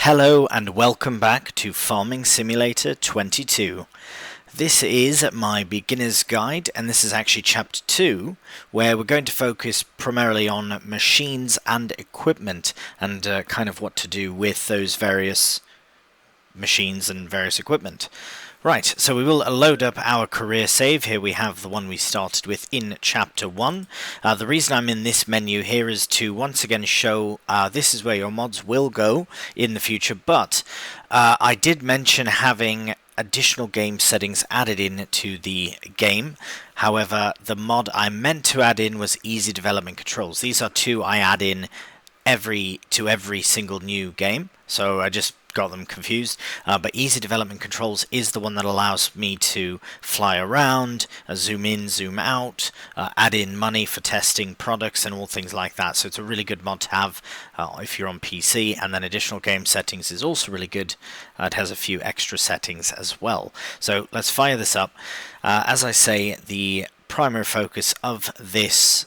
Hello and welcome back to Farming Simulator 22. This is my beginner's guide, and this is actually chapter 2, where we're going to focus primarily on machines and equipment and kind of what to do with those various machines and various equipment. Right, so we will load up our career save. Here we have the one we started with in Chapter 1. The reason I'm in this menu here is to once again show this is where your mods will go in the future, but I did mention having additional game settings added in to the game. However, the mod I meant to add in was easy development controls. These are two I add in every single new game, so I just got them confused, but easy development controls is the one that allows me to fly around, zoom in, zoom out, add in money for testing products and all things like that. So it's a really good mod to have if you're on PC. And then additional game settings is also really good. It has a few extra settings as well. So let's fire this up. As I say, the primary focus of this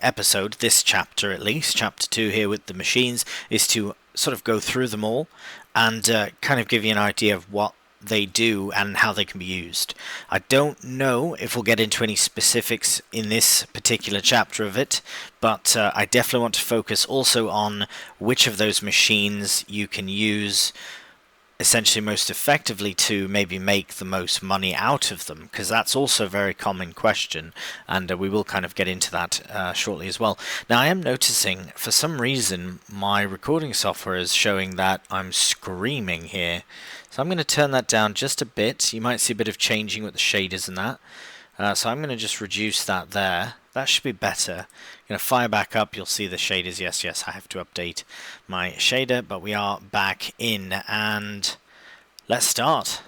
episode, this chapter at least, chapter 2 here with the machines, is to sort of go through them all and kind of give you an idea of what they do and how they can be used. I don't know if we'll get into any specifics in this particular chapter of it, but I definitely want to focus also on which of those machines you can use essentially most effectively to maybe make the most money out of them, because that's also a very common question, and we will kind of get into that shortly as well. Now I am noticing for some reason my recording software is showing that I'm screaming here, so I'm going to turn that down just a bit. You might see a bit of changing with the shaders and that, so I'm going to just reduce that there. That should be better. I'm going to fire back up. You'll see the shaders. Yes, I have to update my shader, but we are back in, and let's start.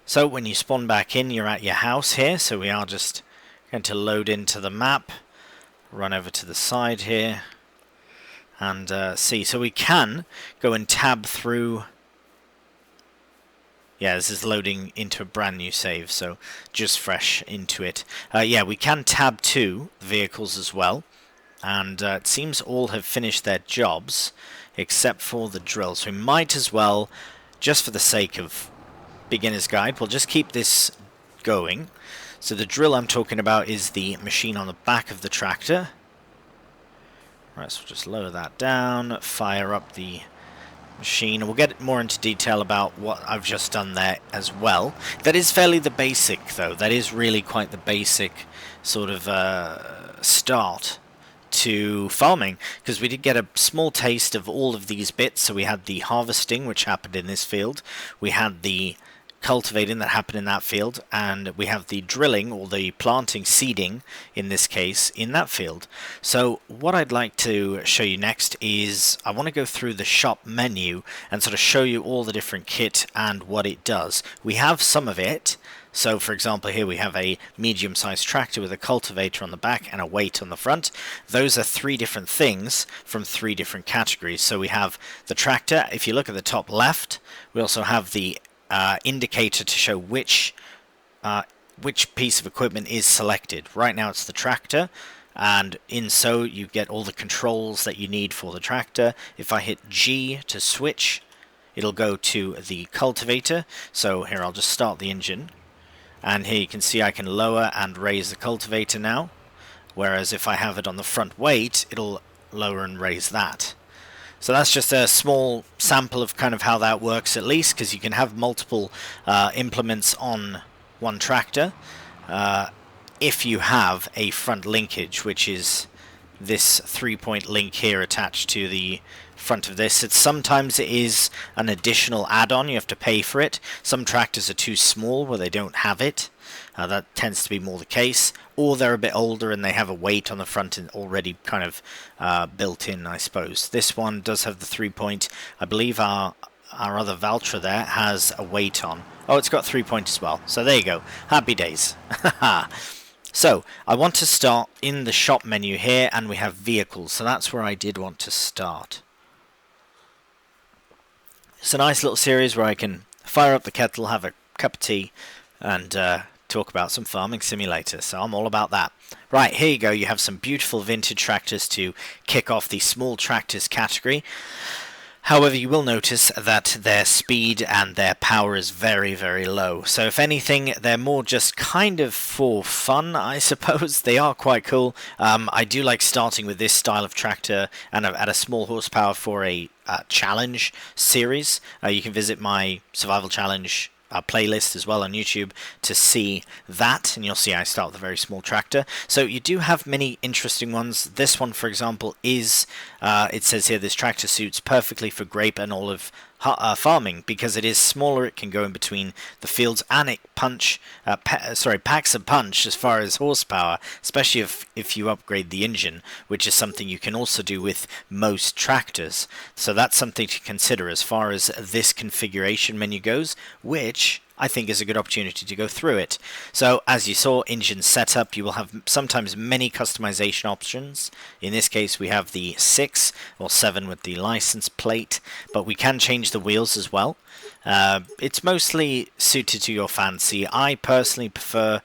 So when you spawn back in, you're at your house here, so we are just going to load into the map, run over to the side here, and see. So we can go and tab through. Yeah, this is loading into a brand new save, so just fresh into it. Yeah, we can tab to vehicles as well, and it seems all have finished their jobs except for the drill. So we might as well, just for the sake of beginner's guide, we'll just keep this going. So the drill I'm talking about is the machine on the back of the tractor. Right, so we'll just lower that down, fire up the machine. We'll get more into detail about what I've just done there as well. That is fairly the basic, though. That is really quite the basic sort of start to farming, because we did get a small taste of all of these bits. So we had the harvesting, which happened in this field. We had the cultivating that happened in that field, and we have the drilling or the planting, seeding in this case, in that field. So what I'd like to show you next is I want to go through the shop menu and sort of show you all the different kit and what it does. We have some of it. So for example, here we have a medium-sized tractor with a cultivator on the back and a weight on the front. Those are three different things from three different categories. So we have the tractor. If you look at the top left, we also have the indicator to show which piece of equipment is selected. Right now it's the tractor, and in so you get all the controls that you need for the tractor. If I hit G to switch, it'll go to the cultivator. So here I'll just start the engine, and here you can see I can lower and raise the cultivator now, whereas if I have it on the front weight, it'll lower and raise that. So that's just a small sample of kind of how that works, at least, because you can have multiple implements on one tractor if you have a front linkage, which is this 3-point link here attached to the front of this. Sometimes it is an additional add-on. You have to pay for it. Some tractors are too small where they don't have it. That tends to be more the case, or they're a bit older and they have a weight on the front and already kind of built in, I suppose. This one does have the 3-point. I believe our other Valtra there has a weight on. Oh, it's got 3-point as well. So there you go. Happy days. So I want to start in the shop menu here, and we have vehicles. So that's where I did want to start. It's a nice little series where I can fire up the kettle, have a cup of tea, and talk about some farming simulator, so I'm all about that. Right, here you go. You have some beautiful vintage tractors to kick off the small tractors category. However, you will notice that their speed and their power is very, very low. So if anything, they're more just kind of for fun, I suppose. They are quite cool. I do like starting with this style of tractor and at a small horsepower for a challenge series. You can visit my survival challenge playlist as well on YouTube to see that, and you'll see I start with a very small tractor. So you do have many interesting ones. This one, for example, is it says here this tractor suits perfectly for grape and olive farming because it is smaller. It can go in between the fields and it packs a punch as far as horsepower, especially if you upgrade the engine, which is something you can also do with most tractors. So that's something to consider as far as this configuration menu goes, which I think is a good opportunity to go through it. So as you saw, engine setup, you will have sometimes many customization options. In this case we have the 6 or 7 with the license plate, but we can change the wheels as well. It's mostly suited to your fancy. I personally prefer,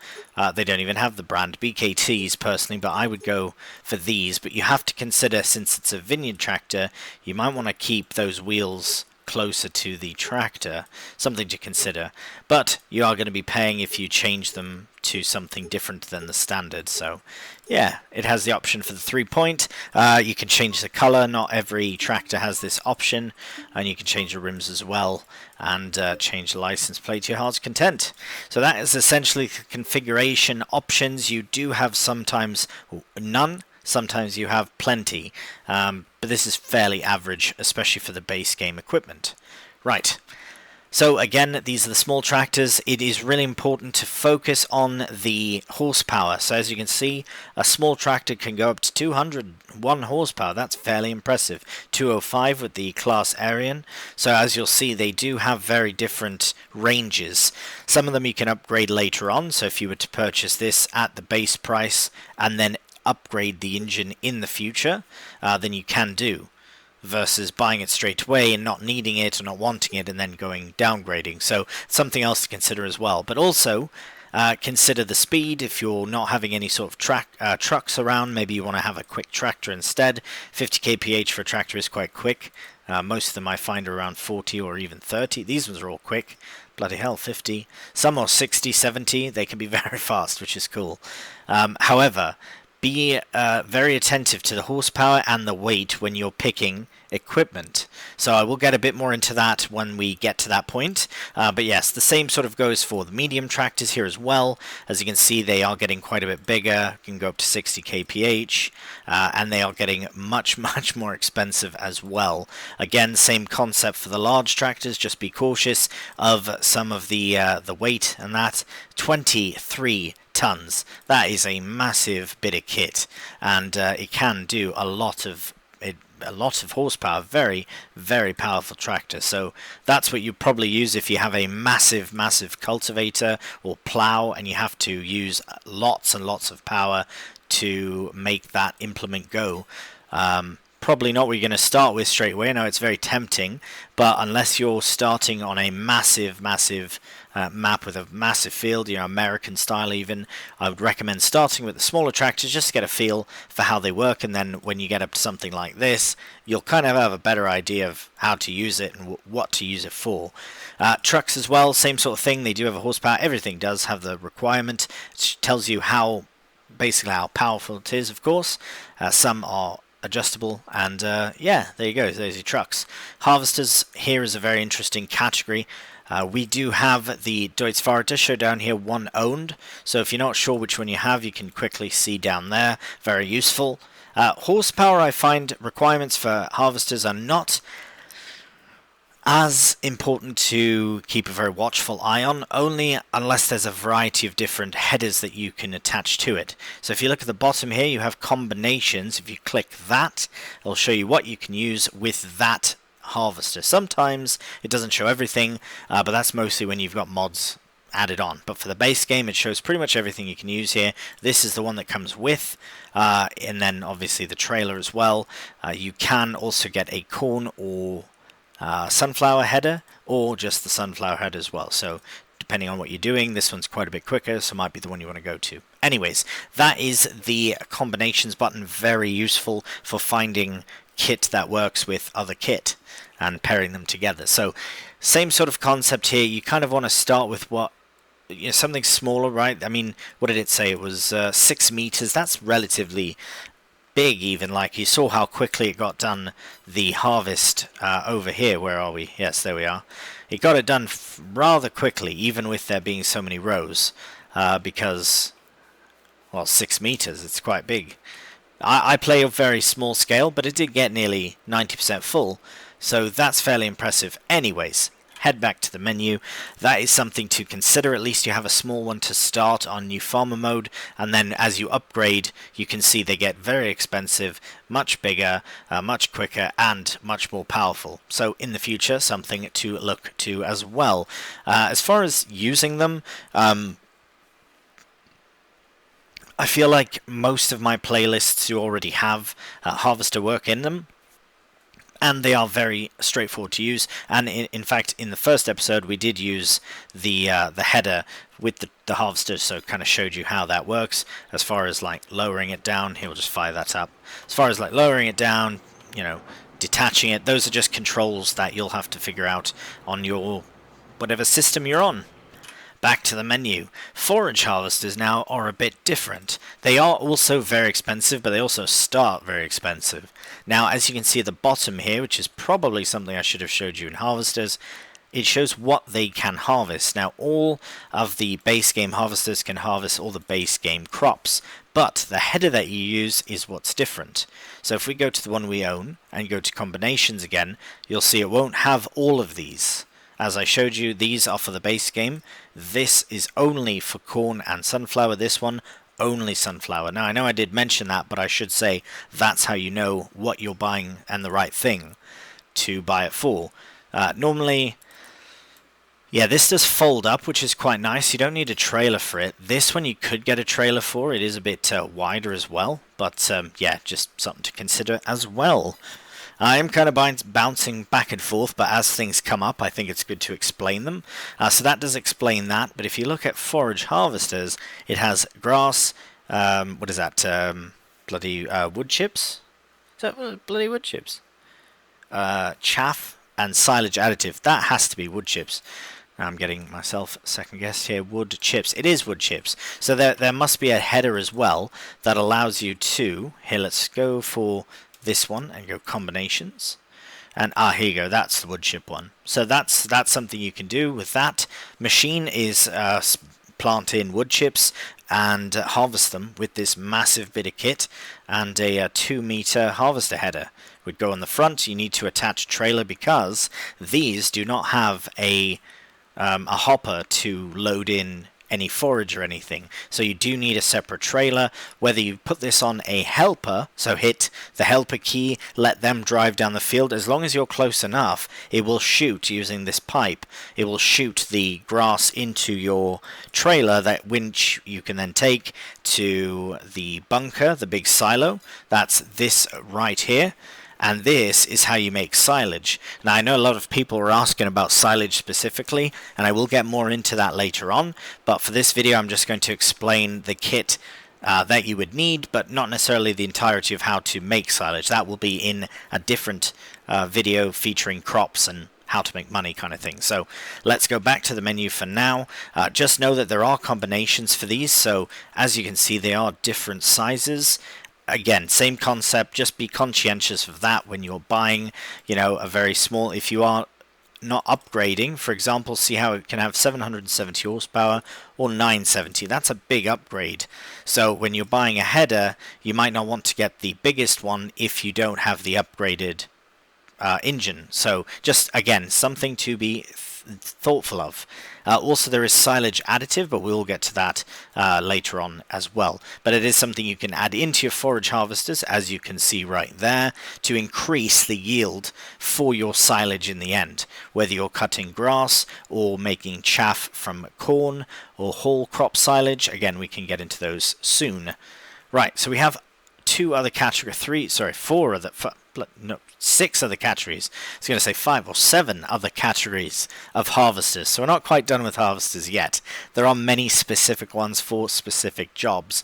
they don't even have the brand BKTs personally, but I would go for these. But you have to consider, since it's a vineyard tractor, you might want to keep those wheels closer to the tractor, something to consider. But you are going to be paying if you change them to something different than the standard. So yeah, it has the option for the 3-point. You can change the color. Not every tractor has this option, and you can change the rims as well and change the license plate to your heart's content. So that is essentially the configuration options. You do have sometimes none. Sometimes you have plenty, but this is fairly average, especially for the base game equipment. Right, so again, these are the small tractors. It is really important to focus on the horsepower. So as you can see, a small tractor can go up to 201 horsepower. That's fairly impressive. 205 with the Class Arian. So as you'll see, they do have very different ranges. Some of them you can upgrade later on. So if you were to purchase this at the base price and then upgrade the engine in the future, then you can do, versus buying it straight away and not needing it or not wanting it and then going downgrading. So something else to consider as well. But also consider the speed. If you're not having any sort of trucks around, maybe you want to have a quick tractor instead. 50 kph for a tractor is quite quick. Most of them I find are around 40 or even 30. These ones are all quick. Bloody hell, 50. Some are 60, 70. They can be very fast, which is cool. However, be very attentive to the horsepower and the weight when you're picking equipment. So I will get a bit more into that when we get to that point. But yes, the same sort of goes for the medium tractors here as well. As you can see, they are getting quite a bit bigger. You can go up to 60 kph, and they are getting much, much more expensive as well. Again, same concept for the large tractors. Just be cautious of some of the weight and that. 23 tons. That is a massive bit of kit, and it can do a lot of horsepower. Very, very powerful tractor. So that's what you probably use if you have a massive cultivator or plow and you have to use lots and lots of power to make that implement go. Probably not what you're going to start with straight away. I know it's very tempting, but unless you're starting on a massive map with a massive field, American style even, I would recommend starting with the smaller tractors just to get a feel for how they work, and then when you get up to something like this, you'll kind of have a better idea of how to use it and what to use it for. Trucks as well, same sort of thing. They do have a horsepower. Everything does have the requirement. It tells you basically how powerful it is, of course. Some are adjustable, and yeah, there you go. There's your trucks. Harvesters here is a very interesting category. We do have the Deutz show down here, one owned, so if you're not sure which one you have, you can quickly see down there. Very useful. Horsepower, I find requirements for harvesters are not as important to keep a very watchful eye on, only unless there's a variety of different headers that you can attach to it. So if you look at the bottom here, you have combinations. If you click that, it'll show you what you can use with that harvester. Sometimes it doesn't show everything, but that's mostly when you've got mods added on. But for the base game, it shows pretty much everything you can use here. This is the one that comes with, and then obviously the trailer as well. You can also get a corn or sunflower header, or just the sunflower header as well. So depending on what you're doing. This one's quite a bit quicker, so might be the one you want to go to. Anyways, that is the combinations button. Very useful for finding kit that works with other kit and pairing them together. So same sort of concept here. You kind of want to start with something smaller, right? I mean, what did it say? It was 6 meters. That's relatively big, even. Like, you saw how quickly it got done the harvest over here. Where are we? Yes, there we are. It got it done rather quickly, even with there being so many rows, because, well, 6 meters, it's quite big. I play a very small scale, but it did get nearly 90% full, so that's fairly impressive. Anyways, head back to the menu. That is something to consider. At least you have a small one to start on new farmer mode, and then as you upgrade, you can see they get very expensive, much bigger, much quicker, and much more powerful. So in the future, something to look to as well. As far as using them, I feel like most of my playlists you already have harvester work in them, and they are very straightforward to use. And in fact, in the first episode, we did use the header with the harvester, so it kind of showed you how that works. As far as like lowering it down, he'll just fire that up. As far as like lowering it down, detaching it, those are just controls that you'll have to figure out on your whatever system you're on. Back to the menu. Forage harvesters now are a bit different. They are also very expensive, but they also start very expensive. Now, as you can see at the bottom here, which is probably something I should have showed you in harvesters, it shows what they can harvest. Now, all of the base game harvesters can harvest all the base game crops, but the header that you use is what's different. So if we go to the one we own and go to combinations again, you'll see it won't have all of these. As I showed you, these are for the base game. This is only for corn and sunflower. This one, only sunflower. Now, I know I did mention that, but I should say that's how you know what you're buying and the right thing to buy it for. Normally, yeah, this does fold up, which is quite nice. You don't need a trailer for it. This one you could get a trailer for. It is a bit wider as well, but yeah, just something to consider as well. I am kind of bouncing back and forth, but as things come up, I think it's good to explain them. So that does explain that, but if you look at forage harvesters, it has grass, what is that, bloody wood chips? Is that bloody wood chips? Chaff and silage additive. That has to be wood chips. I'm getting myself second guessed here. Wood chips. It is wood chips. So there must be a header as well that allows you to... Here, let's go for this one and go combinations. And here you go. That's the wood chip one. So that's something you can do with that. Machine is plant in wood chips and harvest them with this massive bit of kit and a 2-meter harvester header. Would go on the front. You need to attach a trailer because these do not have a hopper to load in any forage or anything, so you do need a separate trailer. Whether you put this on a helper, so hit the helper key, let them drive down the field, as long as you're close enough, it will shoot using this pipe. It will shoot the grass into your trailer, that winch you can then take to the bunker, the big silo. That's this right here. And this is how you make silage. Now, I know a lot of people are asking about silage specifically, and I will get more into that later on. But for this video, I'm just going to explain the kit that you would need, but not necessarily the entirety of how to make silage. That will be in a different video featuring crops and how to make money kind of thing. So let's go back to the menu for now. Just know that there are combinations for these. So as you can see, they are different sizes. Again, same concept, just be conscientious of that when you're buying, a very small, if you are not upgrading, for example, see how it can have 770 horsepower or 970. That's a big upgrade. So when you're buying a header, you might not want to get the biggest one if you don't have the upgraded engine. So just, again, something to be thoughtful of. Also, there is silage additive, but we'll get to that later on as well. But it is something you can add into your forage harvesters, as you can see right there, to increase the yield for your silage in the end. Whether you're cutting grass or making chaff from corn or whole crop silage, again, we can get into those soon. Right, so we have four other no, 6 other categories. I was going to say 5 or 7 other categories of harvesters. So we're not quite done with harvesters yet. There are many specific ones for specific jobs.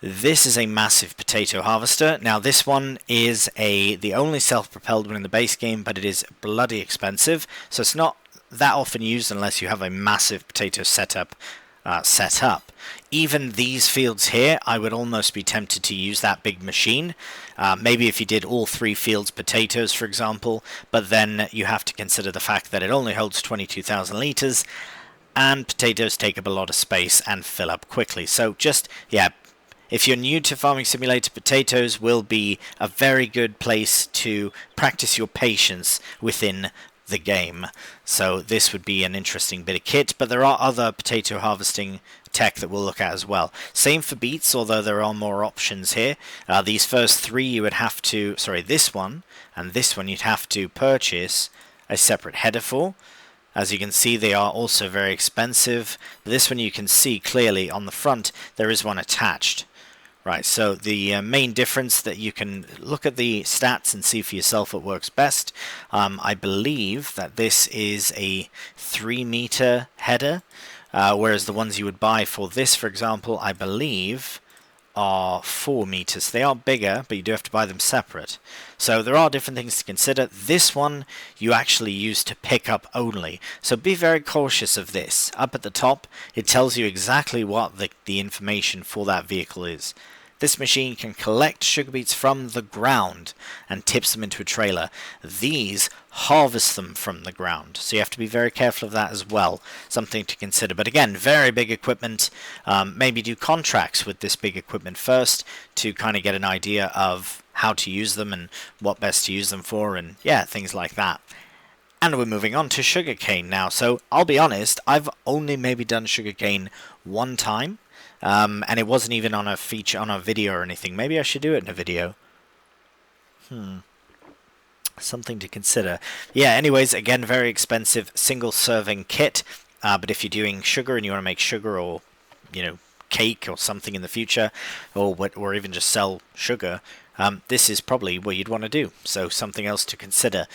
This is a massive potato harvester. Now this one is the only self-propelled one in the base game, but it is bloody expensive. So it's not that often used unless you have a massive potato setup set up. Even these fields here, I would almost be tempted to use that big machine. Maybe if you did all 3 fields potatoes, for example, but then you have to consider the fact that it only holds 22,000 litres, and potatoes take up a lot of space and fill up quickly. So just, yeah, if you're new to Farming Simulator, potatoes will be a very good place to practice your patience within the game. So this would be an interesting bit of kit, but there are other potato harvesting tech that we'll look at as well. Same for beets, although there are more options here. These first 3 you would have to, this one and this one you'd have to purchase a separate header for. As you can see, they are also very expensive. This one you can see clearly on the front, there is one attached. Right, so the main difference that you can look at the stats and see for yourself what works best. I believe that this is a 3-meter header, whereas the ones you would buy for this, for example, I believe are 4 meters. They are bigger, but you do have to buy them separate. So there are different things to consider. This one you actually use to pick up only. So be very cautious of this. Up at the top, it tells you exactly what the information for that vehicle is. This machine can collect sugar beets from the ground and tips them into a trailer. These harvest them from the ground. So you have to be very careful of that as well. Something to consider. But again, very big equipment. Maybe do contracts with this big equipment first to kind of get an idea of how to use them and what best to use them for, and yeah, things like that. And we're moving on to sugarcane now. So I'll be honest, I've only maybe done sugarcane 1 time. And it wasn't even on a feature, on a video or anything. Maybe I should do it in a video. Something to consider. Yeah, anyways, again, very expensive single serving kit. But if you're doing sugar and you want to make sugar or, cake or something in the future, or even just sell sugar, this is probably what you'd want to do. So something else to consider.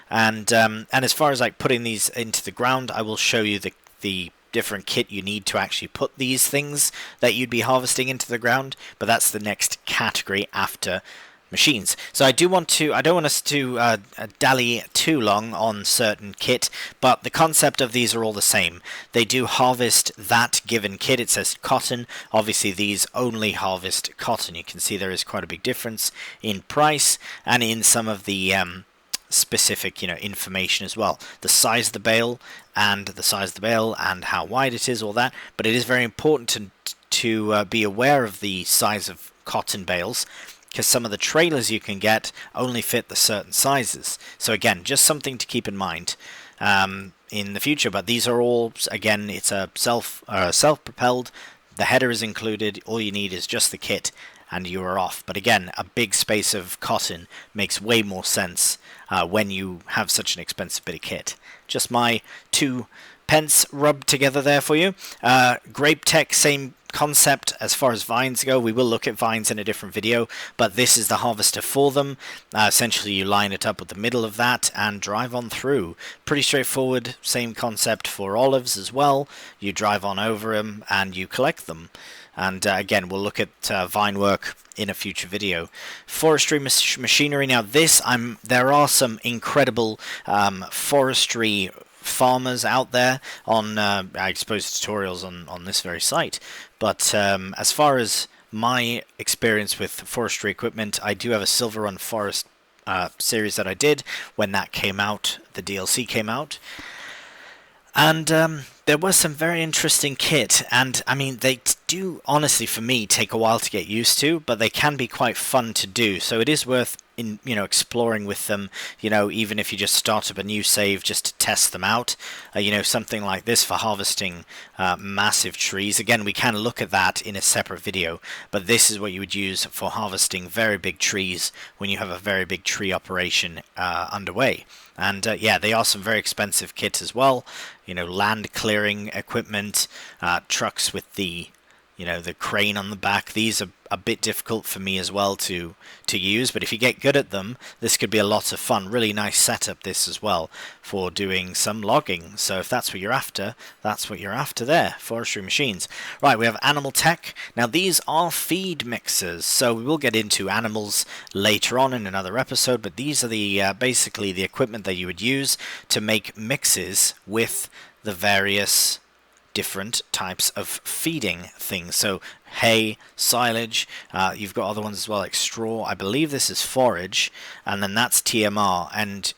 And as far as like putting these into the ground, I will show you the different kit you need to actually put these things that you'd be harvesting into the ground, but that's the next category after machines. So I don't want us to dally too long on certain kit, but the concept of these are all the same. They do harvest that given kit. It says cotton. Obviously these only harvest cotton. You can see there is quite a big difference in price and in some of the specific information as well, the size of the bale and how wide it is, all that. But it is very important to be aware of the size of cotton bales, because some of the trailers you can get only fit the certain sizes. So again, just something to keep in mind in the future. But these are all, again, it's a self-propelled. The header is included. All you need is just the kit and you are off. But again, a big space of cotton makes way more sense when you have such an expensive bit of kit. Just my 2 pence rubbed together there for you. Grape Tech, same concept as far as vines go. We will look at vines in a different video, but this is the harvester for them. Essentially you line it up with the middle of that and drive on through. Pretty straightforward. Same concept for olives as well. You drive on over them and you collect them. And again, we'll look at vine work in a future video. Forestry machinery. Now there are some incredible forestry farmers out there on, I suppose, tutorials on this very site. But as far as my experience with forestry equipment, I do have a Silver Run Forest series that I did when that came out, the DLC came out. And there was some very interesting kit, and I mean they do honestly for me take a while to get used to, but they can be quite fun to do. So it is worth exploring with them, even if you just start up a new save just to test them out. Something like this for harvesting massive trees. Again, we can look at that in a separate video, but this is what you would use for harvesting very big trees when you have a very big tree operation underway. And yeah, they are some very expensive kits as well. Land clearing equipment, trucks with the the crane on the back. These are a bit difficult for me as well to use, but if you get good at them, this could be a lot of fun. Really nice setup this as well for doing some logging. So if that's what you're after, that's what you're after there. Forestry machines. Right, we have animal tech. Now these are feed mixers, so we will get into animals later on in another episode, but these are the basically the equipment that you would use to make mixes with the various different types of feeding things. So hay, silage, you've got other ones as well like straw. I believe this is forage, and then that's TMR, and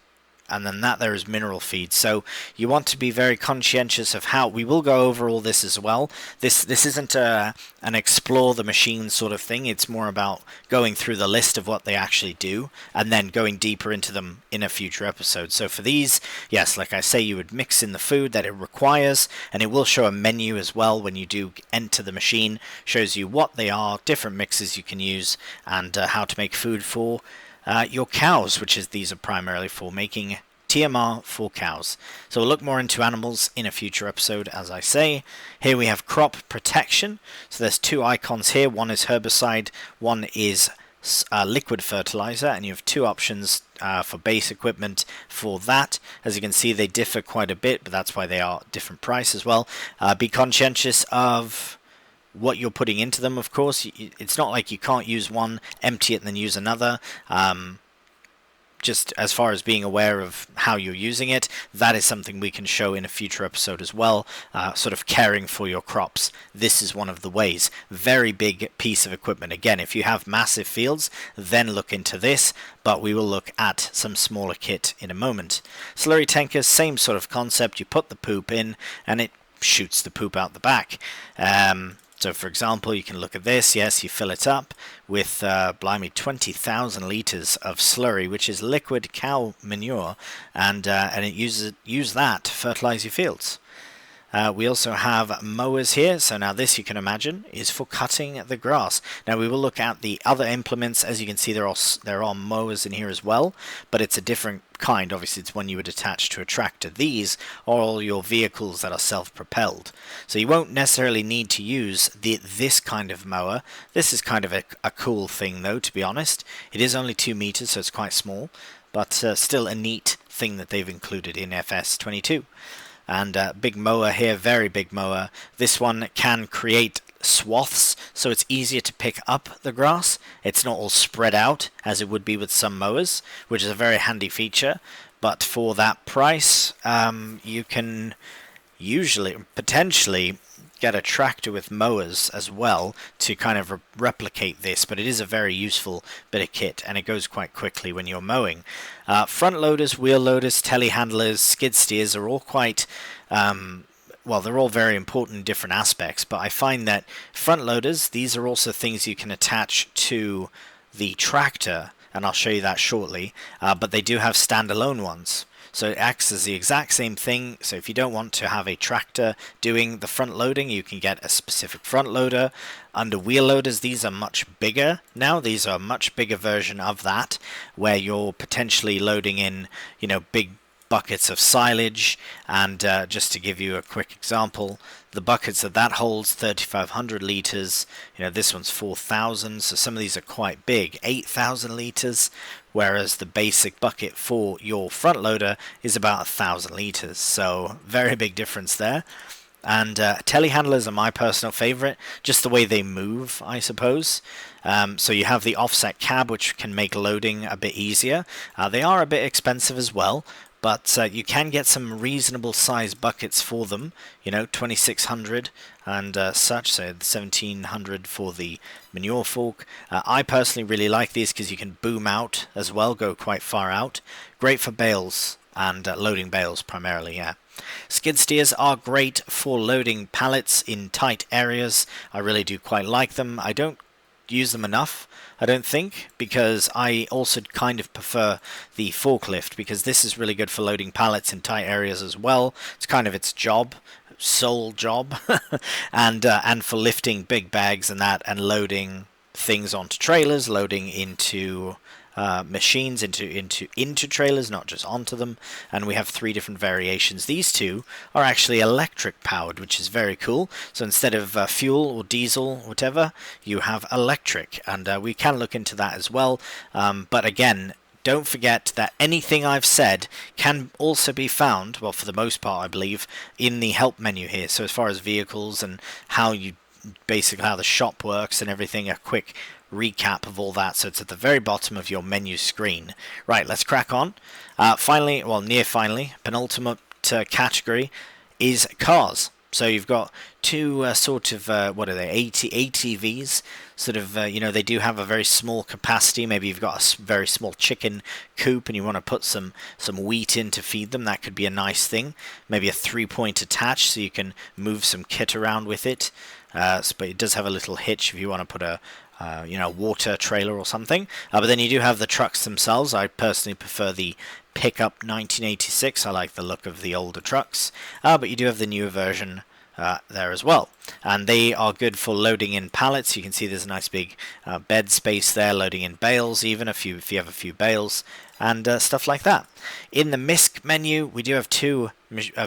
then that there is mineral feed. So you want to be very conscientious of how we will go over all this as well. This isn't an explore the machine sort of thing. It's more about going through the list of what they actually do and then going deeper into them in a future episode. So for these, yes, like I say, you would mix in the food that it requires, and it will show a menu as well when you do enter the machine. Shows you what they are, different mixes you can use, and how to make food for your cows, which is these are primarily for making TMR for cows. So we'll look more into animals in a future episode, as I say. Here we have crop protection. So there's two icons here. One is herbicide, one is liquid fertilizer, and you have two options for base equipment for that. As you can see, they differ quite a bit, but that's why they are different price as well. Be conscientious of what you're putting into them, of course. It's not like you can't use one, empty it, and then use another. Just as far as being aware of how you're using it, that is something we can show in a future episode as well. Sort of caring for your crops. This is one of the ways. Very big piece of equipment. Again, if you have massive fields, then look into this, but we will look at some smaller kit in a moment. Slurry tankers, same sort of concept. You put the poop in, and it shoots the poop out the back. So for example, you can look at this. Yes, you fill it up with, blimey, 20,000 litres of slurry, which is liquid cow manure, and it use that to fertilise your fields. We also have mowers here. So now this, you can imagine, is for cutting the grass. Now we will look at the other implements. As you can see, there are mowers in here as well, but it's a different kind. Obviously, it's one you would attach to a tractor. These are all your vehicles that are self-propelled. So you won't necessarily need to use this kind of mower. This is kind of a cool thing, though, to be honest. It is only 2 meters, so it's quite small, but still a neat thing that they've included in FS22. And big mower here, very big mower. This one can create swaths, so it's easier to pick up the grass. It's not all spread out as it would be with some mowers, which is a very handy feature. But for that price, you can usually, potentially, get a tractor with mowers as well to kind of replicate this, but it is a very useful bit of kit, and it goes quite quickly when you're mowing. Front loaders, wheel loaders, telehandlers, skid steers are all quite well, they're all very important in different aspects, but I find that front loaders, these are also things you can attach to the tractor, and I'll show you that shortly, but they do have standalone ones. So it acts as the exact same thing. So if you don't want to have a tractor doing the front loading, you can get a specific front loader. Under wheel loaders, these are much bigger now. These are a much bigger version of that, where you're potentially loading in, big buckets of silage. And just to give you a quick example, the buckets that holds 3,500 litres. This one's 4,000, so some of these are quite big, 8,000 litres, whereas the basic bucket for your front loader is about 1,000 litres. So very big difference there. And telehandlers are my personal favourite, just the way they move, I suppose. So you have the offset cab, which can make loading a bit easier. They are a bit expensive as well, but you can get some reasonable size buckets for them, 2,600 and such, so 1,700 for the manure fork. I personally really like these because you can boom out as well, go quite far out. Great for bales and loading bales primarily, yeah. Skid steers are great for loading pallets in tight areas. I really do quite like them. I don't use them enough, I don't think, because I also kind of prefer the forklift, because this is really good for loading pallets in tight areas as well. It's kind of its sole job, and for lifting big bags and that, and loading things onto trailers, loading into machines into trailers, not just onto them. And we have 3 different variations. These 2 are actually electric powered, which is very cool. So instead of fuel or diesel, whatever, you have electric, and we can look into that as well. But again, don't forget that anything I've said can also be found, well, for the most part, I believe, in the help menu here. So as far as vehicles and how the shop works and everything, a quick recap of all that. So it's at the very bottom of your menu screen. Right, let's crack on. Finally, well, near finally, penultimate category is cars. So you've got 2 sort of, what are they, ATVs, sort of, they do have a very small capacity. Maybe you've got a very small chicken coop and you want to put some wheat in to feed them. That could be a nice thing. Maybe a 3-point attach so you can move some kit around with it. But it does have a little hitch if you want to put a water trailer or something. But then you do have the trucks themselves. I personally prefer the pickup 1986. I like the look of the older trucks. But you do have the newer version there as well. And they are good for loading in pallets. You can see there's a nice big bed space there, loading in bales even if you have a few bales and stuff like that. In the MISC menu, we do have 2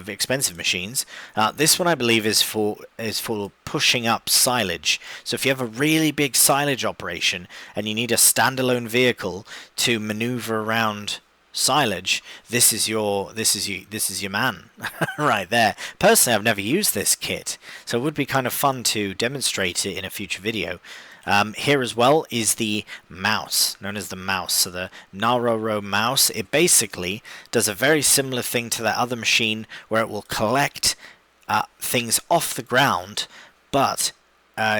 expensive machines. This one I believe is for pushing up silage. So if you have a really big silage operation and you need a standalone vehicle to maneuver around silage, this is your man right there. Personally, I've never used this kit, so it would be kind of fun to demonstrate it in a future video. Here as well is the mouse, known as the mouse. So the Naroro mouse, it basically does a very similar thing to that other machine where it will collect things off the ground, but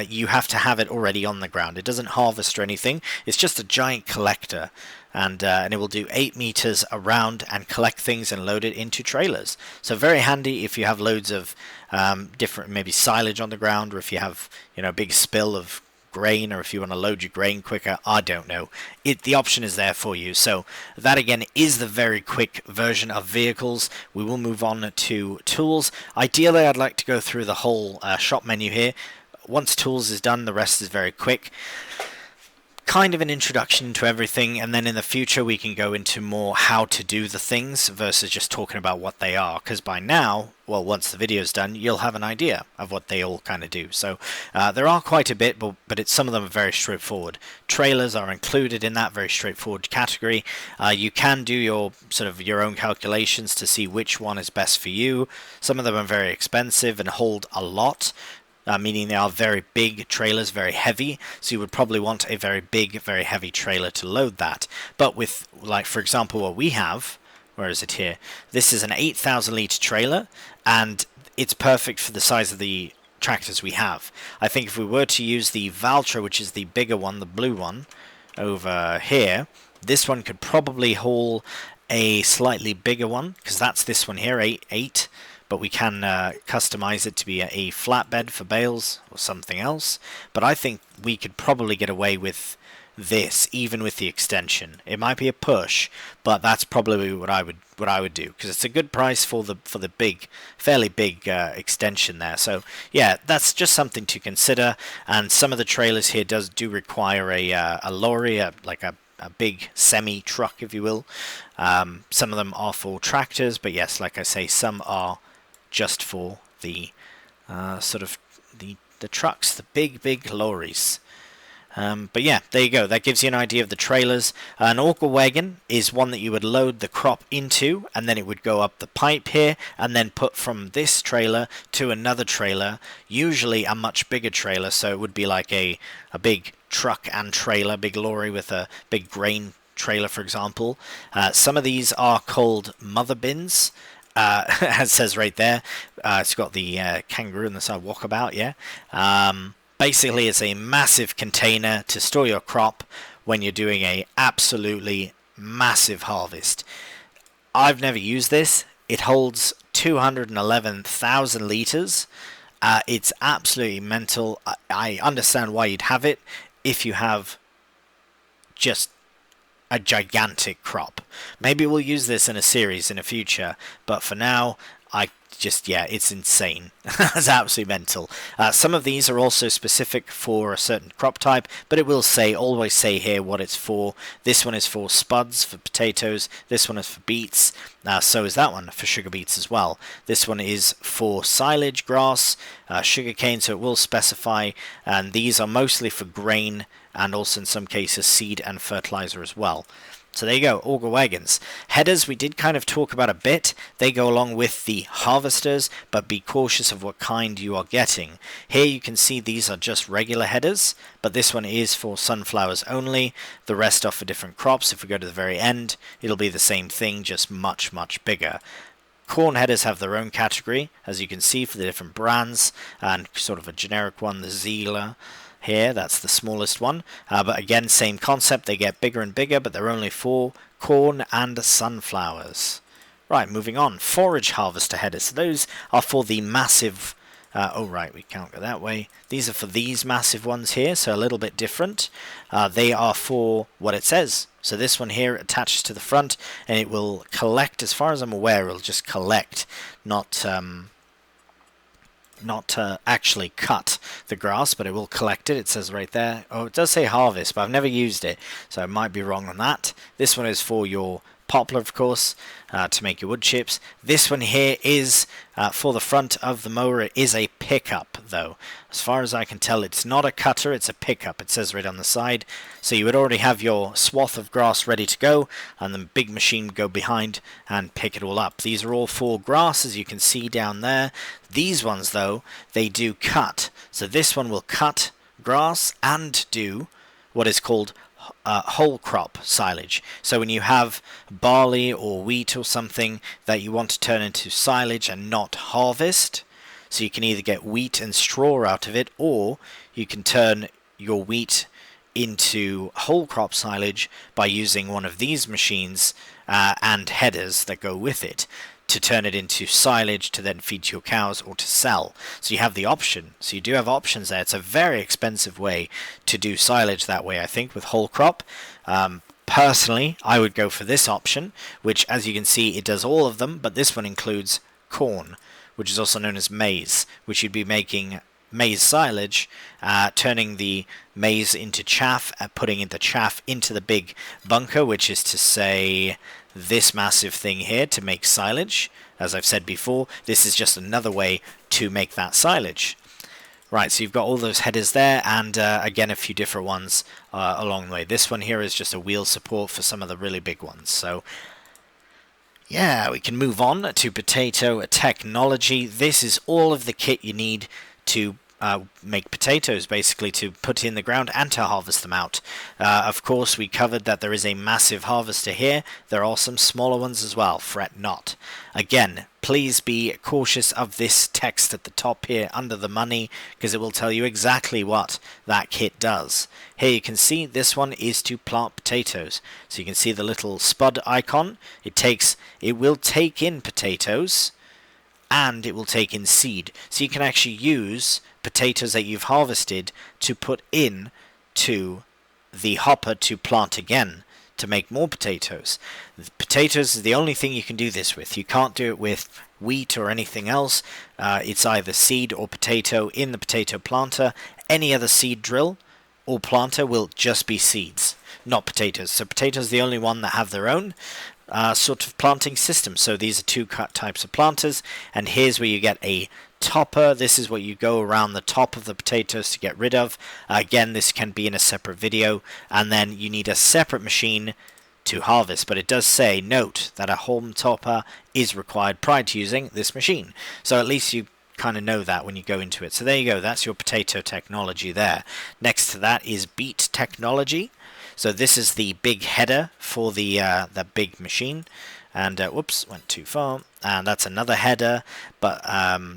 you have to have it already on the ground. It doesn't harvest or anything. It's just a giant collector, and it will do 8 meters around and collect things and load it into trailers. So very handy if you have loads of different, maybe silage on the ground, or if you have a big spill of grain, or if you want to load your grain quicker. I don't know. The option is there for you. So that again is the very quick version of vehicles. We will move on to tools. Ideally, I'd like to go through the whole shop menu here. Once tools is done, the rest is very quick. Kind of an introduction to everything, and then in the future we can go into more how to do the things versus just talking about what they are, because by now, well, once the video's done, you'll have an idea of what they all kind of do. So there are quite a bit, but some of them are very straightforward. Trailers are included in that very straightforward category. You can do your own calculations to see which one is best for you. Some of them are very expensive and hold a lot. Meaning they are very big trailers, very heavy, so you would probably want a very big, very heavy trailer to load that. But with, like, for example, what we have, where is it here? This is an 8,000 litre trailer, and it's perfect for the size of the tractors we have. I think if we were to use the Valtra, which is the bigger one, the blue one, over here, this one could probably haul a slightly bigger one, because that's this one here, 8. But we can customize it to be a flatbed for bales or something else. But I think we could probably get away with this, even with the extension. It might be a push, but that's probably what I would do, because it's a good price for the big, fairly big extension there. So yeah, that's just something to consider. And some of the trailers here do require a lorry, like a big semi truck, if you will. Some of them are for tractors, but yes, like I say, some are just for the the trucks, the big lorries. But yeah, there you go. That gives you an idea of the trailers. An auger wagon is one that you would load the crop into, and then it would go up the pipe here, and then put from this trailer to another trailer, usually a much bigger trailer. So it would be like a big truck and trailer, big lorry with a big grain trailer, for example. Some of these are called mother bins. As it says right there, it's got the kangaroo on the side, walkabout, yeah. Basically, it's a massive container to store your crop when you're doing a absolutely massive harvest. I've never used this. It holds 211,000 litres. It's absolutely mental. I understand why you'd have it if you have just a gigantic crop. Maybe we'll use this in a series in the future, but for now, I just, yeah, it's insane. It's absolutely mental. Some of these are also specific for a certain crop type, but it will say, always say here what it's for. This one is for spuds, for potatoes. This one is for beets. So is that one for sugar beets as well. This one is for silage, grass, sugarcane, so it will specify. And these are mostly for grain and also in some cases seed and fertilizer as well. So there you go, auger wagons. Headers we did kind of talk about a bit. They go along with the harvesters, but be cautious of what kind you are getting. Here you can see these are just regular headers, but this one is for sunflowers only. The rest are for different crops. If we go to the very end, it'll be the same thing, just much, much bigger. Corn headers have their own category, as you can see, for the different brands, and sort of a generic one, the Zila. Here, that's the smallest one, but again, same concept. They get bigger and bigger, but they're only for corn and sunflowers. Right, moving on. Forage harvester headers. So those are for the massive. Oh right, we can't go that way. These are for these massive ones here, so a little bit different. They are for what it says. So this one here attaches to the front, and it will collect. As far as I'm aware, it'll just collect, not actually cut the grass, but it will collect it. It says right there. Oh, it does say harvest, but I've never used it, so I might be wrong on that. This one is for your poplar, of course, to make your wood chips. This one here is for the front of the mower. It is a pickup, though. As far as I can tell, it's not a cutter, it's a pickup. It says right on the side. So you would already have your swath of grass ready to go, and the big machine would go behind and pick it all up. These are all for grass, as you can see down there. These ones, though, they do cut. So this one will cut grass and do what is called whole crop silage. So when you have barley or wheat or something that you want to turn into silage and not harvest, so you can either get wheat and straw out of it, or you can turn your wheat into whole crop silage by using one of these machines and headers that go with it to turn it into silage to then feed to your cows or to sell. So you have the option. So you do have options there. It's a very expensive way to do silage that way, I think, with whole crop. Personally, I would go for this option, which, as you can see, it does all of them, but this one includes corn, which is also known as maize, which you'd be making maize silage, turning the maize into chaff, putting the chaff into the big bunker, which is to say this massive thing here to make silage. As I've said before, this is just another way to make that silage. Right, so you've got all those headers there, and again a few different ones along the way. This one here is just a wheel support for some of the really big ones. So yeah, we can move on to potato technology. This is all of the kit you need to make potatoes, basically, to put in the ground and to harvest them out. Of course, we covered that there is a massive harvester here. There are some smaller ones as well, fret not. Again, please be cautious of this text at the top here under the money, because it will tell you exactly what that kit does. Here you can see this one is to plant potatoes. So you can see the little spud icon. It will take in potatoes, and it will take in seed. So you can actually use potatoes that you've harvested to put in to the hopper to plant again to make more potatoes. The potatoes is the only thing you can do this with. You can't do it with wheat or anything else. It's either seed or potato in the potato planter. Any other seed drill or planter will just be seeds, not potatoes. So potatoes are the only one that have their own sort of planting system. So these are two types of planters, and here's where you get a topper. This is what you go around the top of the potatoes to get rid of. Again, this can be in a separate video, and then you need a separate machine to harvest, but it does say, note that a home topper is required prior to using this machine. So at least you kind of know that when you go into it. So there you go, that's your potato technology there. Next to that is beet technology. So this is the big header for the big machine, and whoops, went too far, and that's another header, but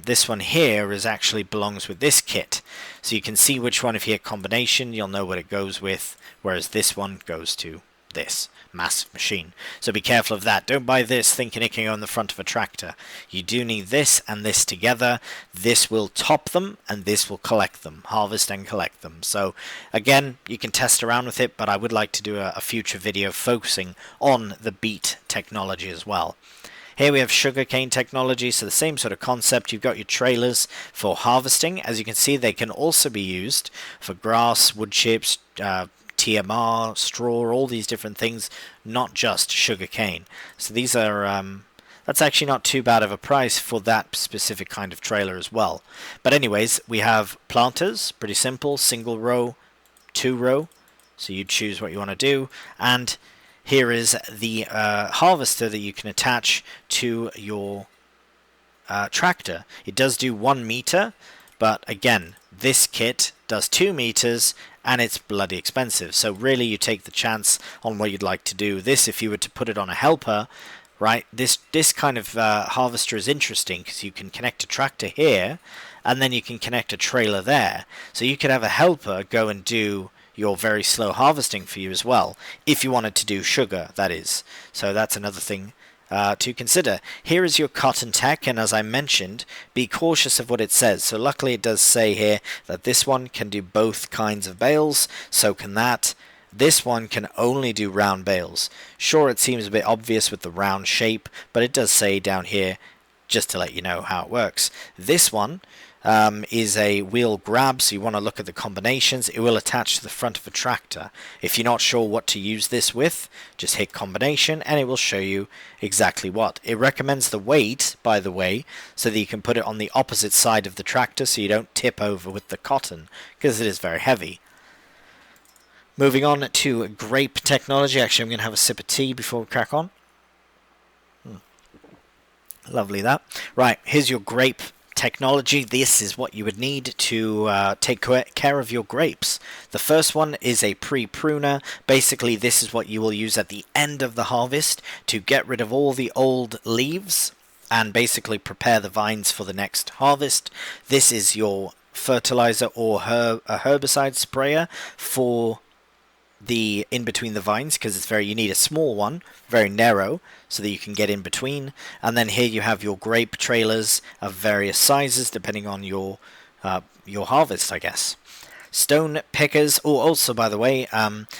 this one here is actually belongs with this kit. So you can see which one, if you hit combination, you'll know what it goes with, whereas this one goes to this massive machine. So be careful of that. Don't buy this thinking it can go on the front of a tractor. You do need this and this together. This will top them and this will collect them, harvest and collect them. So again, you can test around with it, but I would like to do a future video focusing on the beet technology as well. Here we have sugarcane technology, so the same sort of concept. You've got your trailers for harvesting. As you can see, they can also be used for grass, wood chips, TMR, straw, all these different things, not just sugarcane. So these are that's actually not too bad of a price for that specific kind of trailer as well. But anyways, we have planters, pretty simple, single row, 2 row. So you choose what you want to do, and here is the harvester that you can attach to your tractor. It does do 1 meter, but again, this kit does 2 meters, and it's bloody expensive. So really, you take the chance on what you'd like to do. This, if you were to put it on a helper, right? This kind of harvester is interesting because you can connect a tractor here, and then you can connect a trailer there. So you could have a helper go and do your very slow harvesting for you as well, if you wanted to do sugar, that is. So that's another thing to consider. Here is your cotton tech, and as I mentioned, be cautious of what it says. So luckily it does say here that this one can do both kinds of bales, so can that. This one can only do round bales. Sure, it seems a bit obvious with the round shape, but it does say down here, just to let you know how it works. This one is a wheel grab, so you want to look at the combinations. It will attach to the front of a tractor. If you're not sure what to use this with, just hit combination and it will show you exactly what. It recommends the weight, by the way, so that you can put it on the opposite side of the tractor so you don't tip over with the cotton, because it is very heavy. Moving on to grape technology. Actually, I'm going to have a sip of tea before we crack on. Lovely that. Right, here's your grape technology. This is what you would need to take care of your grapes. The first one is a pre-pruner. Basically, this is what you will use at the end of the harvest to get rid of all the old leaves and basically prepare the vines for the next harvest. This is your fertilizer or a herbicide sprayer for the in between the vines, because you need a small one, very narrow, so that you can get in between. And then here you have your grape trailers of various sizes depending on your harvest, I guess. Stone pickers. Oh, also by the way,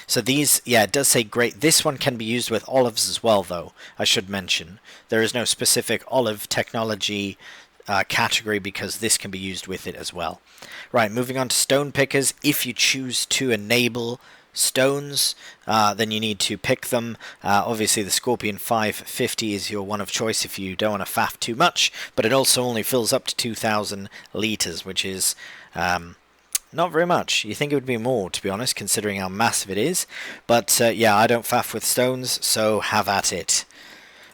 so these, yeah, it does say grape. This one can be used with olives as well, though. I should mention there is no specific olive technology category, because this can be used with it as well. Right, moving on to stone pickers. If you choose to enable stones, then you need to pick them. Obviously the Scorpion 550 is your one of choice if you don't want to faff too much, but it also only fills up to 2,000 litres, which is not very much. You think it would be more, to be honest, considering how massive it is, but yeah, I don't faff with stones, so have at it.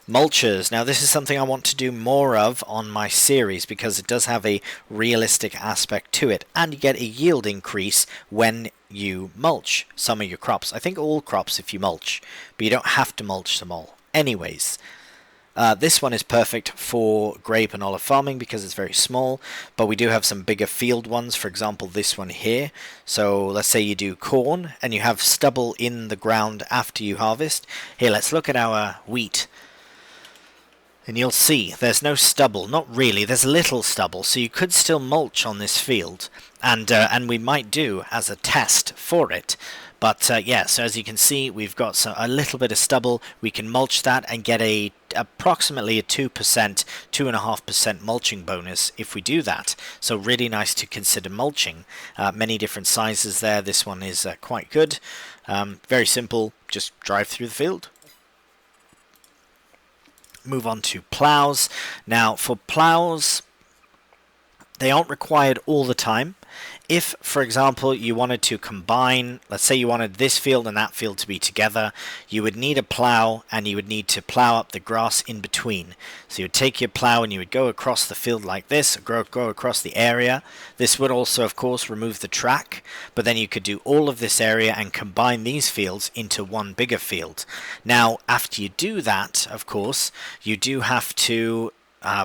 Mulchers. Now this is something I want to do more of on my series, because it does have a realistic aspect to it, and you get a yield increase when you mulch some of your crops. I think all crops if you mulch, but you don't have to mulch them all. Anyways, this one is perfect for grape and olive farming because it's very small, but we do have some bigger field ones. For example, this one here. So let's say you do corn and you have stubble in the ground after you harvest. Here, let's look at our wheat. And you'll see there's no stubble, not really, there's little stubble, so you could still mulch on this field, and we might do as a test for it. But yeah, so as you can see, we've got a little bit of stubble. We can mulch that and get approximately a 2%, 2.5% mulching bonus if we do that. So really nice to consider mulching. Many different sizes there. This one is quite good. Very simple, just drive through the field. Move on to plows. Now for plows, they aren't required all the time. If, for example, you wanted to combine, let's say you wanted this field and that field to be together, you would need a plow, and you would need to plow up the grass in between. So you would take your plow and you would go across the field like this, go across the area. This would also, of course, remove the track, but then you could do all of this area and combine these fields into one bigger field. Now, after you do that, of course, you do have to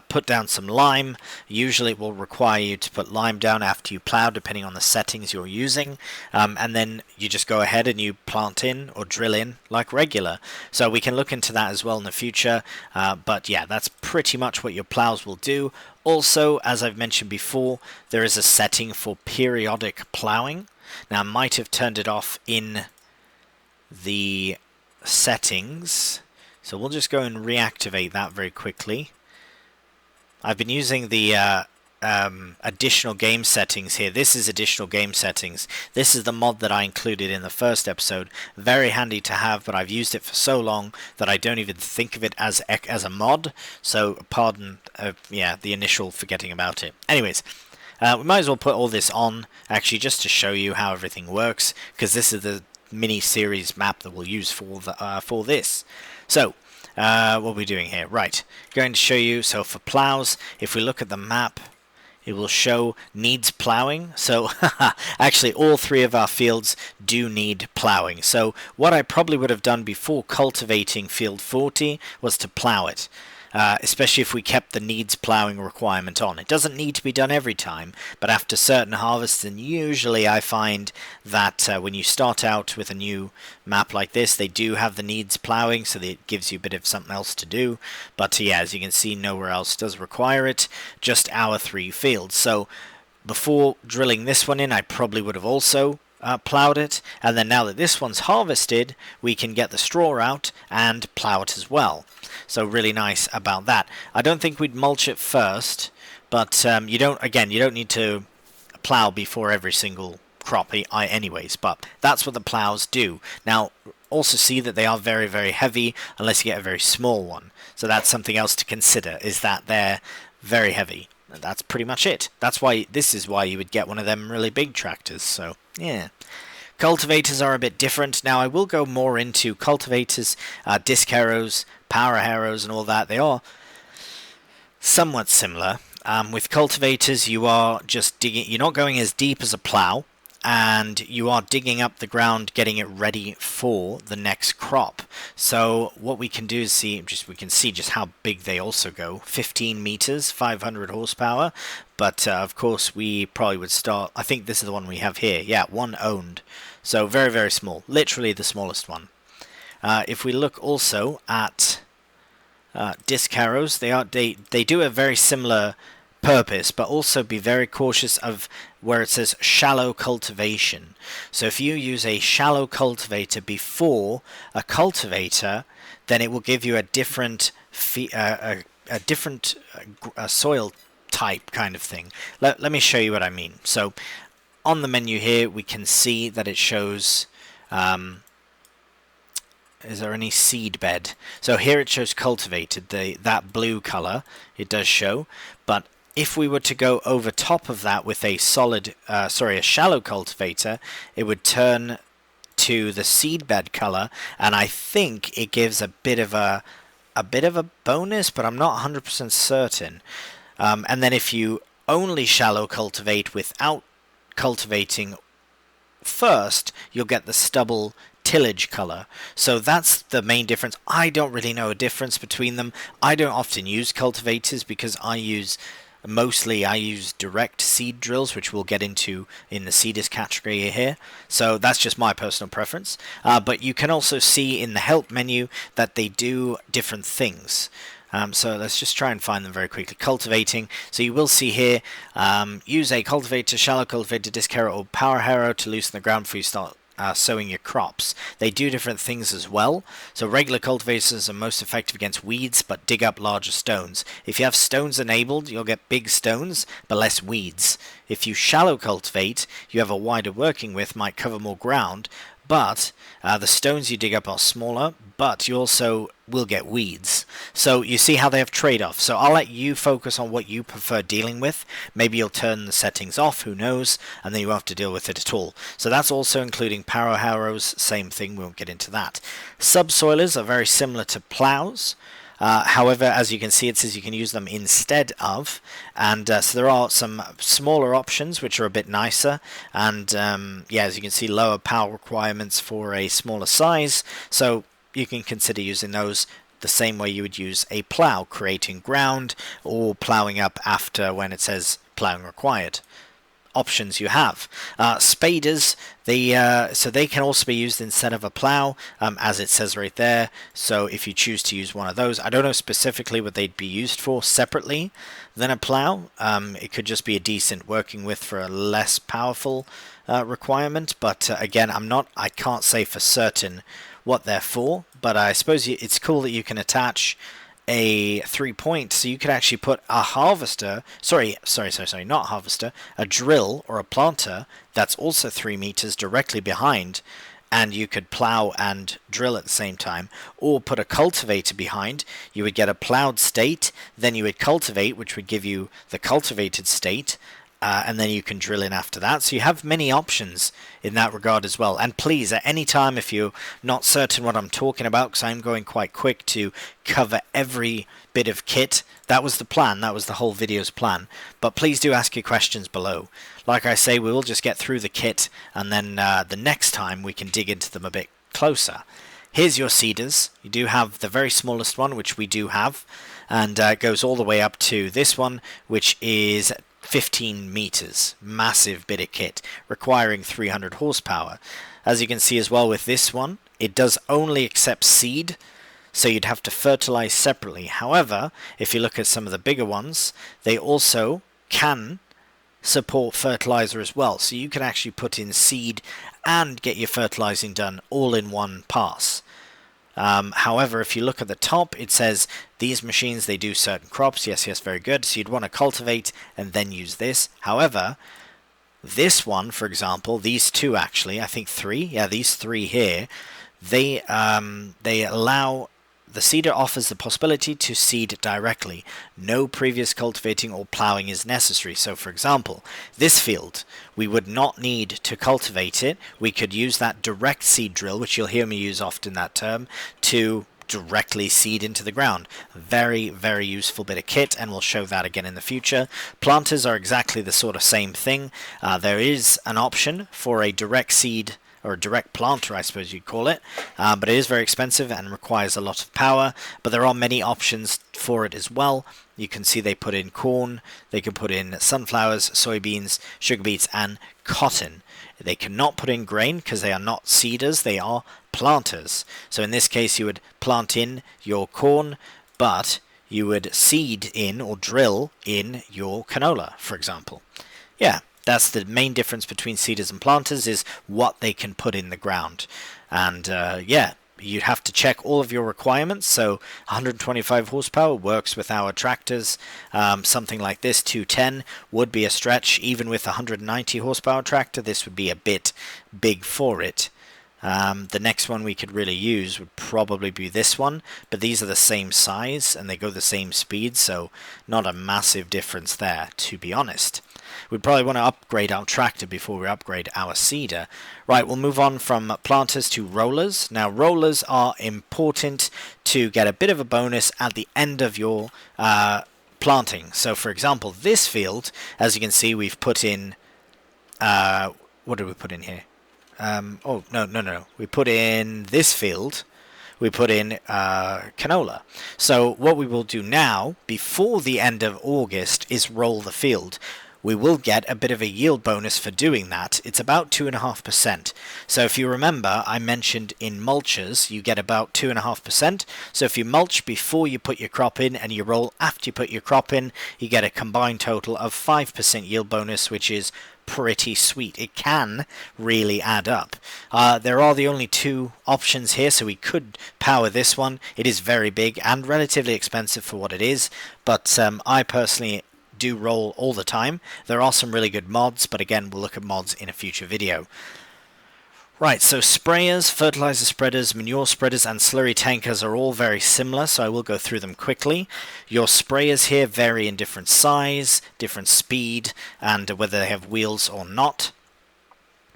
put down some lime. Usually it will require you to put lime down after you plow, depending on the settings you're using, and then you just go ahead and you plant in or drill in like regular. So we can look into that as well in the future, but yeah, that's pretty much what your plows will do. Also, as I've mentioned before, there is a setting for periodic plowing. Now I might have turned it off in the settings. So we'll just go and reactivate that very quickly. I've been using the additional game settings here. This is additional game settings. This is the mod that I included in the first episode. Very handy to have, but I've used it for so long that I don't even think of it as a mod. So pardon, the initial forgetting about it. Anyways, we might as well put all this on, actually, just to show you how everything works, because this is the mini-series map that we'll use for this. So, what are we doing here? Right, going to show you, so for plows, if we look at the map, it will show needs plowing. So actually all 3 of our fields do need plowing. So what I probably would have done before cultivating field 40 was to plow it. Especially if we kept the needs plowing requirement on. It doesn't need to be done every time, but after certain harvests, and usually I find that when you start out with a new map like this, they do have the needs plowing, so that it gives you a bit of something else to do. But yeah, as you can see, nowhere else does require it, just our 3 fields. So before drilling this one in, I probably would have also plowed it, and then now that this one's harvested, we can get the straw out and plow it as well. So really nice about that. I don't think we'd mulch it first, but you don't need to plow before every single crop anyways, but that's what the plows do. Now also see that they are very, very heavy unless you get a very small one. So that's something else to consider, is that they're very heavy. And that's pretty much it. This is why you would get one of them really big tractors. So yeah. Cultivators are a bit different. Now I will go more into cultivators, disc harrows, power harrows and all that. They are somewhat similar. With cultivators you are just digging, you're not going as deep as a plow, and you are digging up the ground, getting it ready for the next crop. So what we can do is we can see just how big they also go. 15 meters, 500 horsepower. But of course we probably would start, I think this is the one we have here. Yeah, one owned. So very, very small. Literally the smallest one. If we look also at disc harrows, they do a very similar purpose, but also be very cautious of where it says shallow cultivation. So if you use a shallow cultivator before a cultivator, then it will give you a different soil type kind of thing. Let me show you what I mean. So on the menu here we can see that it shows is there any seed bed? So here it shows cultivated, that blue color it does show, but if we were to go over top of that with a shallow cultivator, it would turn to the seedbed color, and I think it gives a bit of a bonus, but I'm not 100% certain. And then if you only shallow cultivate without cultivating first, you'll get the stubble tillage color. So that's the main difference. I don't really know a difference between them. I don't often use cultivators because I use direct seed drills, which we'll get into in the seeders category here. So that's just my personal preference. But you can also see in the help menu that they do different things. So let's just try and find them very quickly. Cultivating. So you will see here, use a cultivator, shallow cultivator, disc harrow, or power harrow to loosen the ground before you start sowing your crops. They do different things as well. So regular cultivators are most effective against weeds, but dig up larger stones. If you have stones enabled, you'll get big stones, but less weeds. If you shallow cultivate, you have a wider working width, might cover more ground, but the stones you dig up are smaller, but you also will get weeds. So you see how they have trade-offs. So I'll let you focus on what you prefer dealing with. Maybe you'll turn the settings off, who knows, and then you won't have to deal with it at all. So that's also including power harrows, same thing, we won't get into that. Subsoilers are very similar to plows. However, as you can see, it says you can use them instead of, and so there are some smaller options which are a bit nicer, and as you can see, lower power requirements for a smaller size, so you can consider using those the same way you would use a plow, creating ground or plowing up after when it says plowing required. Options you have. Spaders, so they can also be used instead of a plow, as it says right there. So if you choose to use one of those, I don't know specifically what they'd be used for separately than a plow. It could just be a decent working width for a less powerful requirement, but again, I can't say for certain what they're for, but I suppose it's cool that you can attach a 3-point, so you could actually put a harvester, sorry, not harvester, a drill or a planter that's also 3 meters directly behind, and you could plow and drill at the same time, or put a cultivator behind. You would get a plowed state, then you would cultivate, which would give you the cultivated state, and then you can drill in after that. So you have many options in that regard as well. And please, at any time, if you're not certain what I'm talking about, because I'm going quite quick to cover every bit of kit, that was the plan, that was the whole video's plan. But please do ask your questions below. Like I say, we will just get through the kit, and then the next time we can dig into them a bit closer. Here's your seeders. You do have the very smallest one, which we do have, and it goes all the way up to this one, which is 15 meters. Massive bit of kit, requiring 300 horsepower. As you can see as well with this one, it does only accept seed, so you'd have to fertilize separately. However, if you look at some of the bigger ones, they also can support fertilizer as well, so you can actually put in seed and get your fertilizing done all in one pass. However, if you look at the top, it says these machines, they do certain crops. Yes, very good. So you'd want to cultivate and then use this. However, this one, for example, these two actually, I think 3, yeah, these 3 here, they allow, the seeder offers the possibility to seed directly. No previous cultivating or plowing is necessary. So for example, this field, we would not need to cultivate it. We could use that direct seed drill, which you'll hear me use often, that term, to directly seed into the ground. Very, very useful bit of kit, and we'll show that again in the future. Planters are exactly the sort of same thing. There is an option for a direct seed, or a direct planter, I suppose you'd call it, but it is very expensive and requires a lot of power, but there are many options for it as well. You can see they put in corn, they can put in sunflowers, soybeans, sugar beets, and cotton. They cannot put in grain because they are not seeders, they are planters. So in this case you would plant in your corn, but you would seed in or drill in your canola, for example. Yeah. That's the main difference between seeders and planters, is what they can put in the ground. And yeah, you'd have to check all of your requirements. So 125 horsepower works with our tractors. Something like this, 210, would be a stretch. Even with a 190 horsepower tractor, this would be a bit big for it. The next one we could really use would probably be this one, but these are the same size and they go the same speed, so not a massive difference there, to be honest. We'd probably want to upgrade our tractor before we upgrade our seeder. Right, we'll move on from planters to rollers. Now, rollers are important to get a bit of a bonus at the end of your planting. So, for example, this field, as you can see, we've put in... what did we put in here? Oh, no. We put in this field. We put in canola. So what we will do now, before the end of August, is roll the field. We will get a bit of a yield bonus for doing that. It's about 2.5%. So if you remember, I mentioned in mulches, you get about 2.5%. So if you mulch before you put your crop in and you roll after you put your crop in, you get a combined total of 5% yield bonus, which is pretty sweet. It can really add up. There are the only 2 options here, so we could power this one. It is very big and relatively expensive for what it is, but I personally do roll all the time. There are some really good mods, but again, we'll look at mods in a future video. Right, so sprayers, fertilizer spreaders, manure spreaders, and slurry tankers are all very similar, so I will go through them quickly. Your sprayers here vary in different size, different speed, and whether they have wheels or not.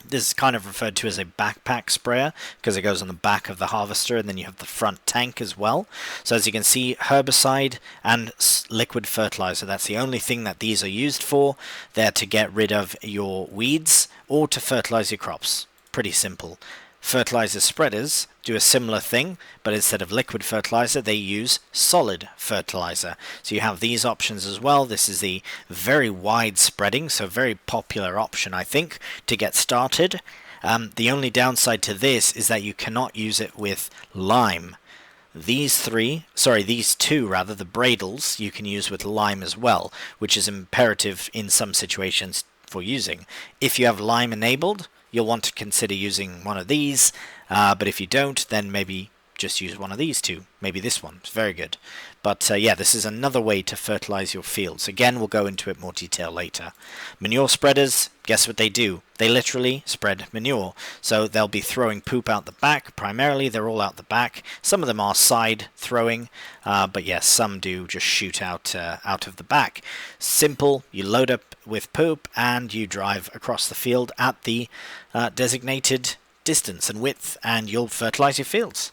This is kind of referred to as a backpack sprayer because it goes on the back of the harvester, and then you have the front tank as well. So as you can see, herbicide and liquid fertilizer, that's the only thing that these are used for. They're to get rid of your weeds or to fertilize your crops. Pretty simple. Fertilizer spreaders do a similar thing, but instead of liquid fertilizer, they use solid fertilizer. So you have these options as well. This is the very wide spreading, so very popular option, I think, to get started. The only downside to this is that you cannot use it with lime. These two, the bradles, you can use with lime as well, which is imperative in some situations for using. If you have lime enabled, you'll want to consider using one of these, but if you don't, then maybe just use one of these two. Maybe this one. It's very good. But yeah, this is another way to fertilize your fields. Again, we'll go into it more detail later. Manure spreaders, guess what they do? They literally spread manure. So they'll be throwing poop out the back. Primarily, they're all out the back. Some of them are side throwing, but yes, some do just shoot out of the back. Simple. You load up with poop and you drive across the field at the designated distance and width, and you'll fertilize your fields.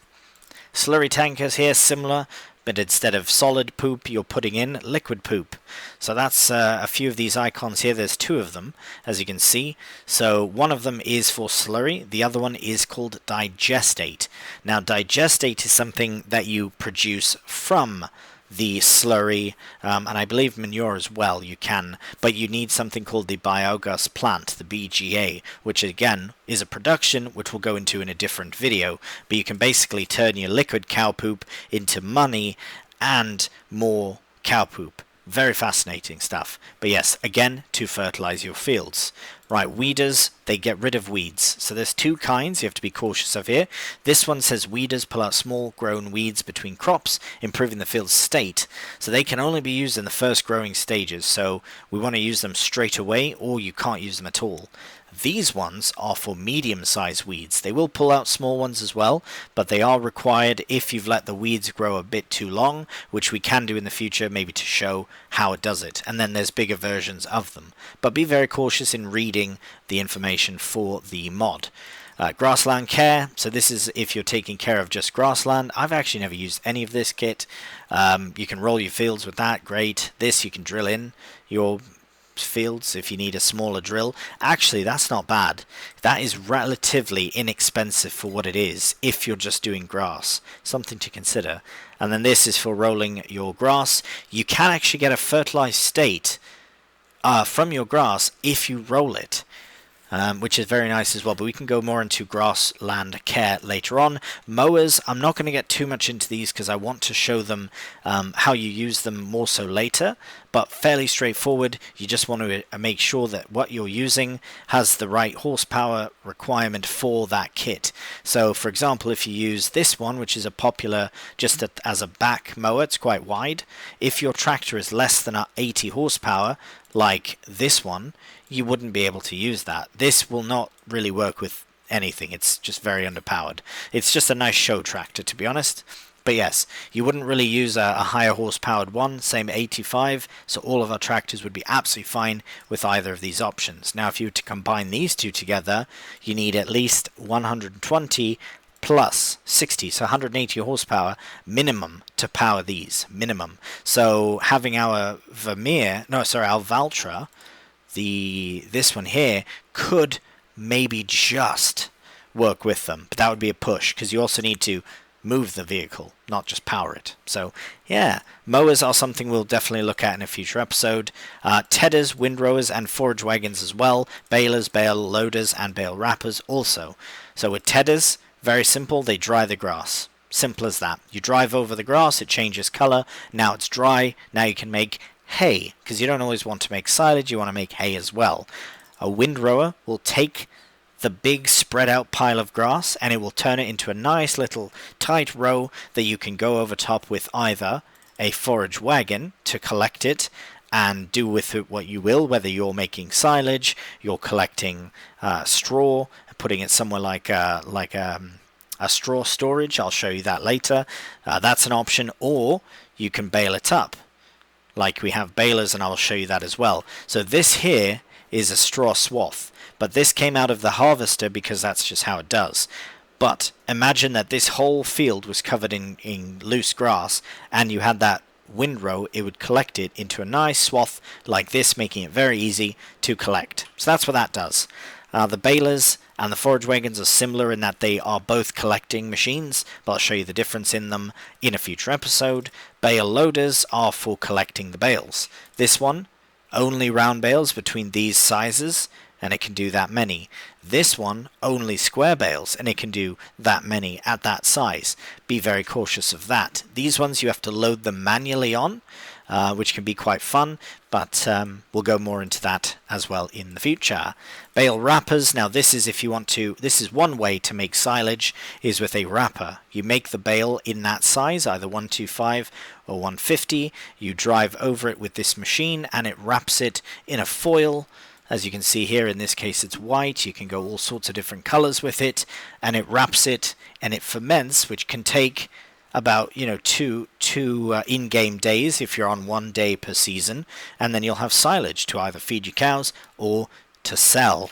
Slurry tankers here, similar, but instead of solid poop, you're putting in liquid poop. So that's a few of these icons here. There's two of them, as you can see. So one of them is for slurry. The other one is called digestate. Now, digestate is something that you produce from the slurry, and I believe manure as well you can, but you need something called the biogas plant, the BGA, which again is a production which we'll go into in a different video, but you can basically turn your liquid cow poop into money and more cow poop. Very fascinating stuff. But yes, again, to fertilize your fields. Right, weeders, they get rid of weeds. So there's two kinds you have to be cautious of here. This one says weeders pull out small grown weeds between crops, improving the field's state. So they can only be used in the first growing stages. So we want to use them straight away, or you can't use them at all. These ones are for medium-sized weeds. They will pull out small ones as well, but they are required if you've let the weeds grow a bit too long, which we can do in the future, maybe to show how it does it. And then there's bigger versions of them. But be very cautious in reading the information for the mod. Grassland care, so this is if you're taking care of just grassland. I've actually never used any of this kit. You can roll your fields with that, great. This you can drill in your fields if you need a smaller drill. Actually, that's not bad. That is relatively inexpensive for what it is if you're just doing grass. Something to consider. And then this is for rolling your grass. You can actually get a fertilized state from your grass if you roll it. Which is very nice as well, but we can go more into grassland care later on. Mowers, I'm not going to get too much into these because I want to show them how you use them more so later, but fairly straightforward. You just want to make sure that what you're using has the right horsepower requirement for that kit. So for example, if you use this one, which is a popular just as a back mower, it's quite wide. If your tractor is less than 80 horsepower, like this one, you wouldn't be able to use that. This will not really work with anything. It's just very underpowered. It's just a nice show tractor, to be honest. But yes, you wouldn't really use a higher horsepowered one, same 85, so all of our tractors would be absolutely fine with either of these options. Now, if you were to combine these two together, you need at least 120 plus 60, so 180 horsepower minimum to power these, minimum. So having our our Valtra, this one here, could maybe just work with them, but that would be a push because you also need to move the vehicle, not just power it. So yeah, mowers are something we'll definitely look at in a future episode. Tedders, windrowers, and forage wagons as well. Balers, bale loaders, and bale wrappers also. So with tedders, very simple, they dry the grass. Simple as that. You drive over the grass, it changes color, now it's dry, now you can make hay, because you don't always want to make silage, you want to make hay as well. A windrower will take the big spread out pile of grass and it will turn it into a nice little tight row that you can go over top with either a forage wagon to collect it and do with it what you will, whether you're making silage, you're collecting straw, putting it somewhere like a straw storage. I'll show you that later. That's an option, or you can bale it up like we have balers, and I'll show you that as well. So this here is a straw swath, but this came out of the harvester because that's just how it does. But imagine that this whole field was covered in loose grass and you had that windrow, it would collect it into a nice swath like this, making it very easy to collect. So that's what that does. The balers and the forage wagons are similar in that they are both collecting machines, but I'll show you the difference in them in a future episode. Bale loaders are for collecting the bales. This one, only round bales between these sizes, and it can do that many. This one, only square bales, and it can do that many at that size. Be very cautious of that. These ones you have to load them manually on, which can be quite fun, but we'll go more into that as well in the future. Bale wrappers, now this is if you want to, this is one way to make silage, is with a wrapper. You make the bale in that size, either 125 or 150, you drive over it with this machine and it wraps it in a foil. As you can see here, in this case it's white, you can go all sorts of different colors with it, and it wraps it and it ferments, which can take about two in-game days if you're on 1 day per season, and then you'll have silage to either feed your cows or to sell.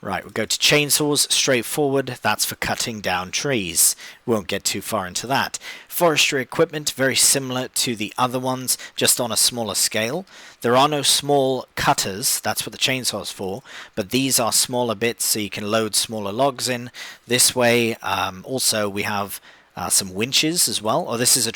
Right, we'll go to chainsaws, straightforward, that's for cutting down trees. We won't get too far into that. Forestry equipment, very similar to the other ones, just on a smaller scale. There are no small cutters, that's what the chainsaw's for, but these are smaller bits so you can load smaller logs in this way. Also, we have some winches as well. This is a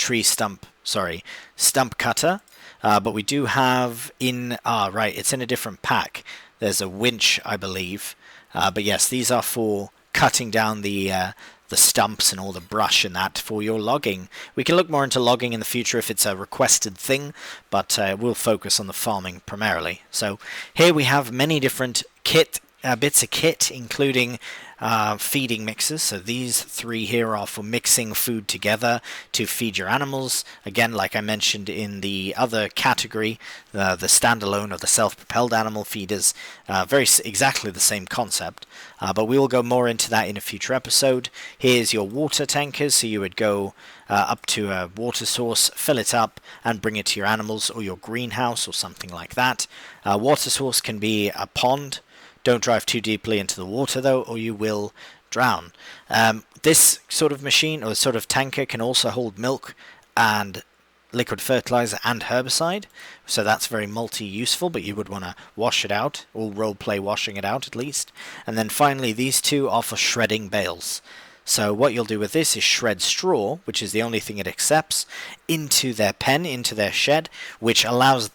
stump cutter, but we do have it's in a different pack. There's a winch, I believe. But yes, these are for cutting down the stumps and all the brush and that for your logging. We can look more into logging in the future if it's a requested thing, but we'll focus on the farming primarily. So here we have many different bits of kit, including feeding mixers. So these 3 here are for mixing food together to feed your animals. Again, like I mentioned in the other category, the standalone or the self-propelled animal feeders, exactly the same concept. But we will go more into that in a future episode. Here's your water tankers. So you would go up to a water source, fill it up, and bring it to your animals or your greenhouse or something like that. Water source can be a pond. Don't drive too deeply into the water though, or you will drown. This sort of machine or sort of tanker can also hold milk and liquid fertilizer and herbicide, so that's very multi-useful, but you would want to wash it out, or role-play washing it out at least. And then finally, these 2 are for shredding bales. So what you'll do with this is shred straw, which is the only thing it accepts, into their pen, into their shed, which allows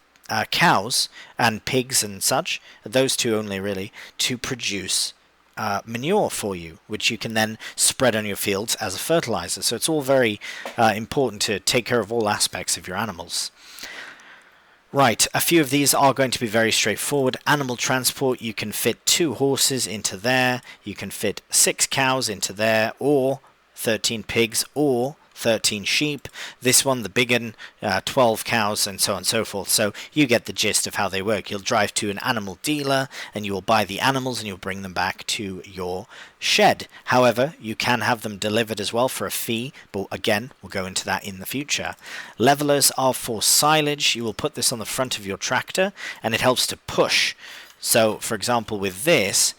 cows and pigs and such, those 2 only really, to produce manure for you, which you can then spread on your fields as a fertilizer. So it's all very important to take care of all aspects of your animals. Right, a few of these are going to be very straightforward. Animal transport, you can fit 2 horses into there, you can fit 6 cows into there, or 13 pigs, or 13 sheep. This one, the big one, 12 cows, and so on and so forth. So you get the gist of how they work. You'll drive to an animal dealer and you will buy the animals and you'll bring them back to your shed. However, you can have them delivered as well for a fee, but again, we'll go into that in the future. Levelers are for silage. You will put this on the front of your tractor and it helps to push. So, for example, with this,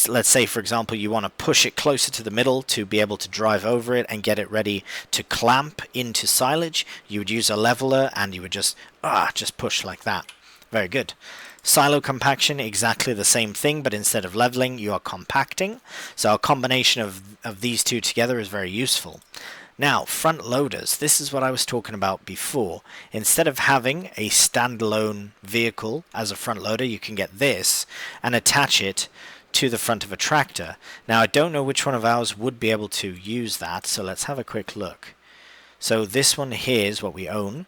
let's say, for example, you want to push it closer to the middle to be able to drive over it and get it ready to clamp into silage. You would use a leveler and you would just push like that. Very good. Silo compaction, exactly the same thing, but instead of leveling, you are compacting. So a combination of these 2 together is very useful. Now, front loaders. This is what I was talking about before. Instead of having a standalone vehicle as a front loader, you can get this and attach it to the front of a tractor. Now, I don't know which one of ours would be able to use that, so let's have a quick look. So this one here is what we own.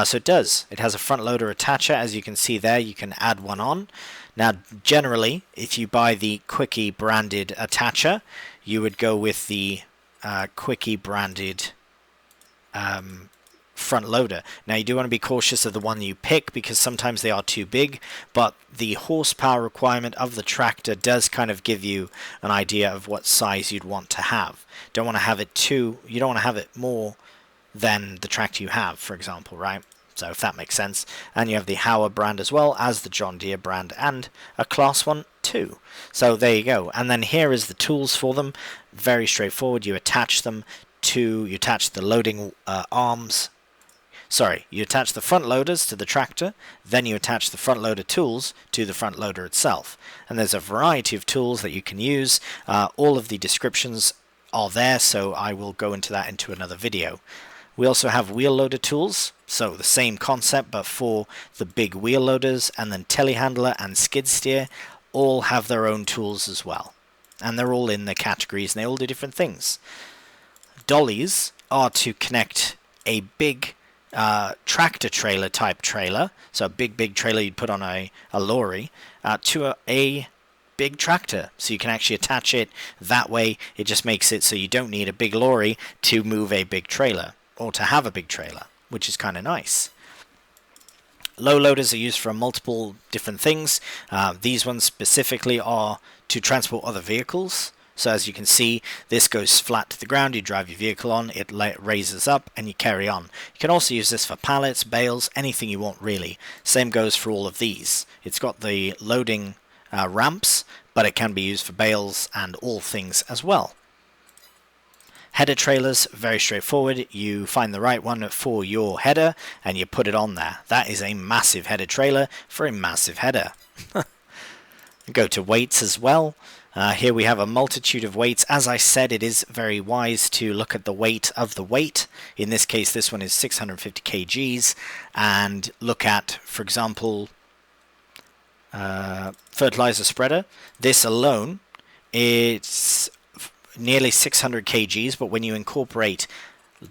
So it does. It has a front loader attacher, as you can see there. You can add one on. Now, generally, if you buy the Quickie branded attacher, you would go with the Quickie branded front loader. Now, you do want to be cautious of the one you pick because sometimes they are too big, but the horsepower requirement of the tractor does kind of give you an idea of what size you'd want to have. You don't want to have it more than the tractor you have, for example, right? So if that makes sense. And you have the Hauer brand as well as the John Deere brand and a Class 1 too. So there you go. And then here is the tools for them. Very straightforward. You attach them to, you attach the loading arms. Sorry, you attach the front loaders to the tractor, then you attach the front loader tools to the front loader itself. And there's a variety of tools that you can use. All of the descriptions are there, so I will go into that into another video. We also have wheel loader tools, so the same concept but for the big wheel loaders, and then telehandler and skid steer all have their own tools as well. And they're all in the categories and they all do different things. Dollies are to connect a big tractor trailer type trailer, so a big trailer you'd put on a lorry, to a big tractor, so you can actually attach it that way. It just makes it so you don't need a big lorry to move a big trailer, or to have a big trailer, which is kind of nice. Low loaders are used for multiple different things. These ones specifically are to transport other vehicles. So as you can see, this goes flat to the ground, you drive your vehicle on, it raises up, and you carry on. You can also use this for pallets, bales, anything you want really. Same goes for all of these. It's got the loading ramps, but it can be used for bales and all things as well. Header trailers, very straightforward. You find the right one for your header and you put it on there. That is a massive header trailer for a massive header. Go to weights as well. Here we have a multitude of weights. As I said, it is very wise to look at the weight of the weight. In this case, this one is 650 kgs. And look at, for example, fertilizer spreader. This alone, it's nearly 600 kgs, but when you incorporate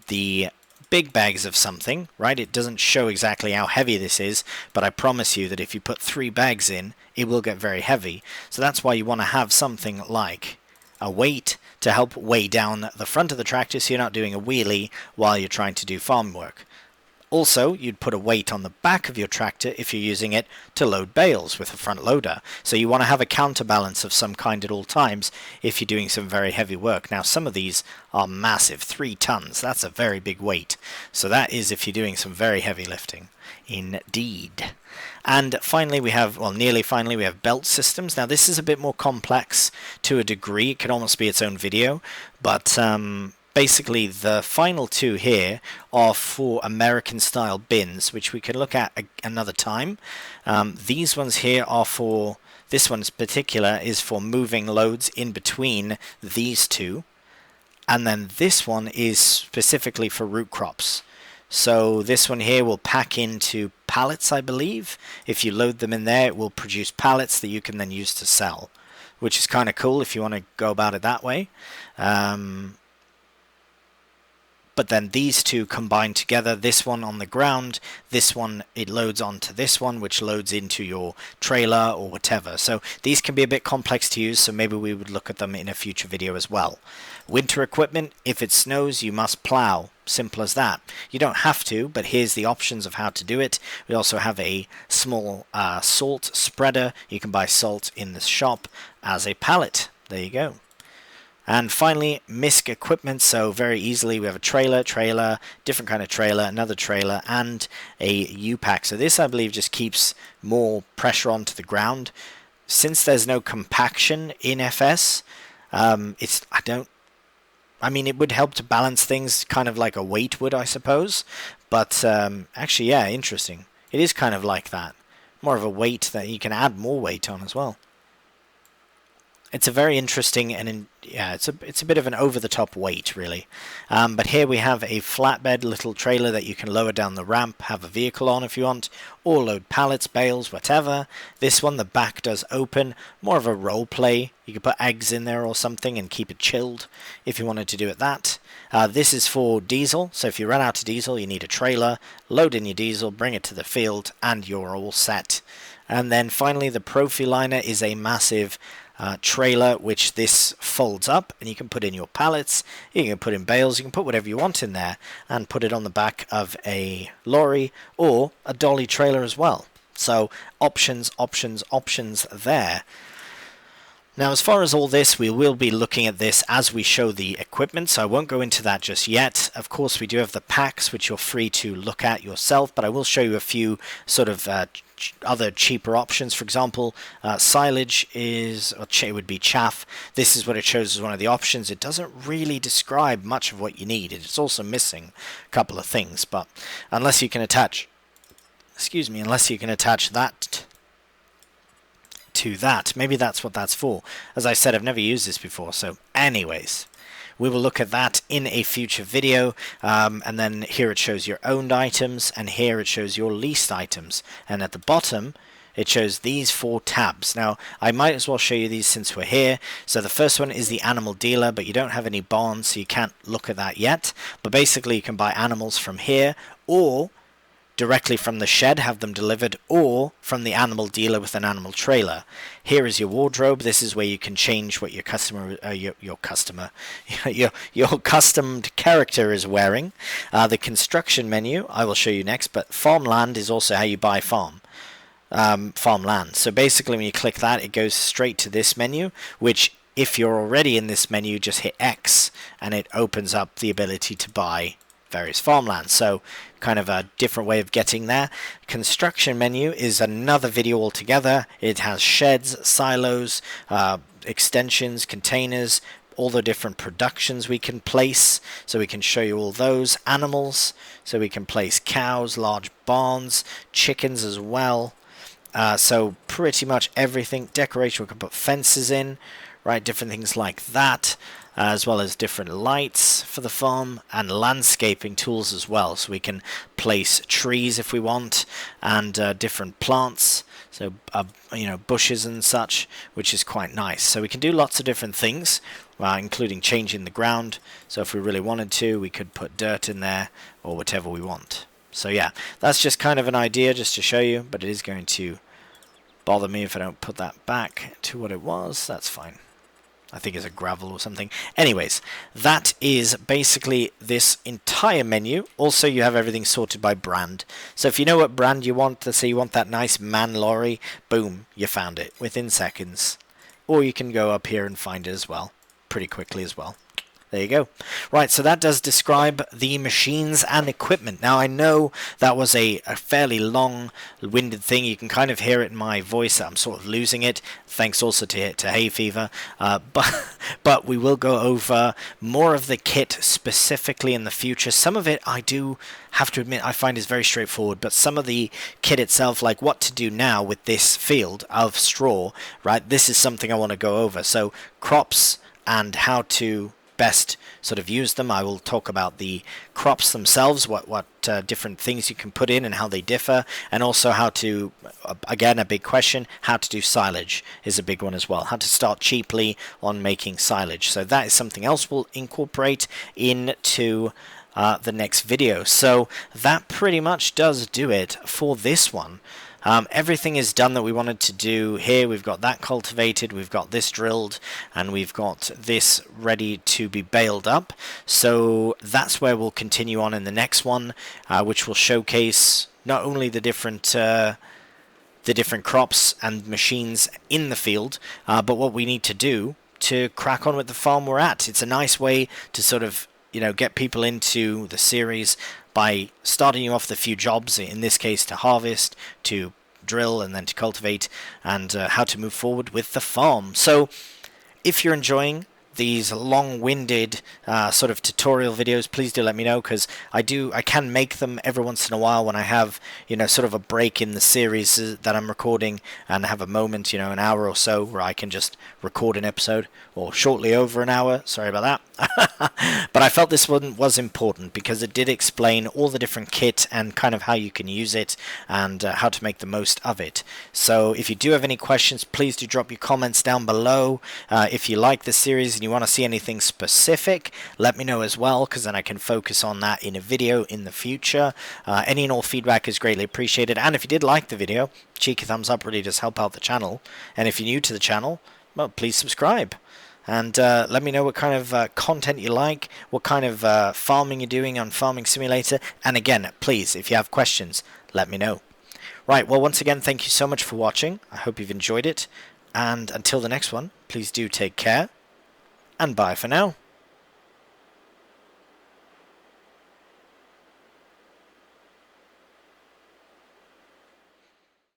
the big bags of something, right, it doesn't show exactly how heavy this is, but I promise you that if you put 3 bags in, it will get very heavy. So that's why you want to have something like a weight to help weigh down the front of the tractor so you're not doing a wheelie while you're trying to do farm work. Also, you'd put a weight on the back of your tractor if you're using it to load bales with a front loader. So you want to have a counterbalance of some kind at all times if you're doing some very heavy work. Now, some of these are massive, 3 tons. That's a very big weight. So that is if you're doing some very heavy lifting. Indeed. And finally we have, well, nearly finally, we have belt systems. Now, this is a bit more complex to a degree. It could almost be its own video, but basically, the final 2 here are for American-style bins, which we can look at another time. These ones here are for, this one's particular is for moving loads in between these 2. And then this one is specifically for root crops. So this one here will pack into pallets, I believe. If you load them in there, it will produce pallets that you can then use to sell, which is kind of cool if you want to go about it that way. But then these 2 combine together, this one on the ground, this one, it loads onto this one, which loads into your trailer or whatever. So these can be a bit complex to use, so maybe we would look at them in a future video as well. Winter equipment, if it snows, you must plow. Simple as that. You don't have to, but here's the options of how to do it. We also have a small salt spreader. You can buy salt in the shop as a pallet. There you go. And finally, MISC equipment, so very easily we have a trailer, different kind of trailer, another trailer, and a U-pack. So this, I believe, just keeps more pressure onto the ground. Since there's no compaction in FS, it would help to balance things kind of like a weight would, I suppose. But actually, yeah, interesting. It is kind of like that. More of a weight that you can add more weight on as well. It's a very interesting and it's a bit of an over-the-top weight, really. But here we have a flatbed little trailer that you can lower down the ramp, have a vehicle on if you want, or load pallets, bales, whatever. This one, the back does open, more of a role play. You could put eggs in there or something and keep it chilled if you wanted to do it that. This is for diesel, so if you run out of diesel, you need a trailer, load in your diesel, bring it to the field, and you're all set. And then finally, the Profiliner is a massive trailer which this folds up and you can put in your pallets, you can put in bales, you can put whatever you want in there and put it on the back of a lorry or a dolly trailer as well. So options there. Now, as far as all this, we will be looking at this as we show the equipment, so I won't go into that just yet. Of course, we do have the packs, which you're free to look at yourself, but I will show you a few sort of other cheaper options. For example, silage is, or it would be chaff. This is what it shows as one of the options. It doesn't really describe much of what you need. It's also missing a couple of things, but unless you can attach, unless you can attach that to that. Maybe that's what that's for. As I said, I've never used this before, so anyways, we will look at that in a future video. And then here it shows your owned items, and here it shows your leased items. And at the bottom, it shows these 4 tabs. Now, I might as well show you these since we're here. So the first one is the animal dealer, but you don't have any barns, so you can't look at that yet. But basically, you can buy animals from here, or directly from the shed, have them delivered, or from the animal dealer with an animal trailer. Here is your wardrobe. This is where you can change what your your customed character is wearing. The construction menu I will show you next, but farmland is also how you buy farmland. So basically, when you click that, it goes straight to this menu, which if you're already in this menu, just hit X and it opens up the ability to buy various farmland. So kind of a different way of getting there. Construction menu is another video altogether. It has sheds, silos, extensions, containers, all the different productions we can place, so we can show you all those. Animals, so we can place cows, large barns, chickens as well. So pretty much everything. Decoration, we can put fences in, right, different things like that, as well as different lights for the farm, and landscaping tools as well, so we can place trees if we want, and different plants, so bushes and such, which is quite nice. So we can do lots of different things, including changing the ground. So if we really wanted to, we could put dirt in there or whatever we want. So yeah, that's just kind of an idea just to show you, but it is going to bother me if I don't put that back to what it was. That's fine. I think it's a gravel or something. Anyways, that is basically this entire menu. Also, you have everything sorted by brand. So if you know what brand you want, let's say you want that nice man lorry, boom, you found it within seconds. Or you can go up here and find it as well, pretty quickly as well. There you go. Right, so that does describe the machines and equipment. Now, I know that was a fairly long-winded thing. You can kind of hear it in my voice that I'm sort of losing it, thanks also to hay fever. But we will go over more of the kit specifically in the future. Some of it, I do have to admit, I find is very straightforward. But some of the kit itself, like what to do now with this field of straw, right, this is something I want to go over. So crops and how to best sort of use them. I will talk about the crops themselves, what different things you can put in and how they differ, and also how to, again, a big question, how to do silage is a big one as well. How to start cheaply on making silage. So that is something else we'll incorporate into the next video. So that pretty much does do it for this one. Everything is done that we wanted to do here. We've got that cultivated, we've got this drilled, and we've got this ready to be baled up. So that's where we'll continue on in the next one, which will showcase not only the different crops and machines in the field, but what we need to do to crack on with the farm we're at. It's a nice way to sort of get people into the series by starting you off with a few jobs, in this case to harvest, to drill, and then to cultivate, and how to move forward with the farm. So if you're enjoying these long-winded sort of tutorial videos, please do let me know, because I can make them every once in a while when I have sort of a break in the series that I'm recording and have a moment, an hour or so, where I can just record an episode, or shortly over an hour, sorry about that. But I felt this one was important because it did explain all the different kit and kind of how you can use it and how to make the most of it. So if you do have any questions, please do drop your comments down below. If you like the series and you want to see anything specific, let me know as well, because then I can focus on that in a video in the future. Any and all feedback is greatly appreciated, and if you did like the video, cheeky thumbs up really does help out the channel. And if you're new to the channel, well, please subscribe. And let me know what kind of content you like, what kind of farming you're doing on Farming Simulator. And again, please, if you have questions, let me know. Right, well, once again, thank you so much for watching. I hope you've enjoyed it. And until the next one, please do take care. And bye for now.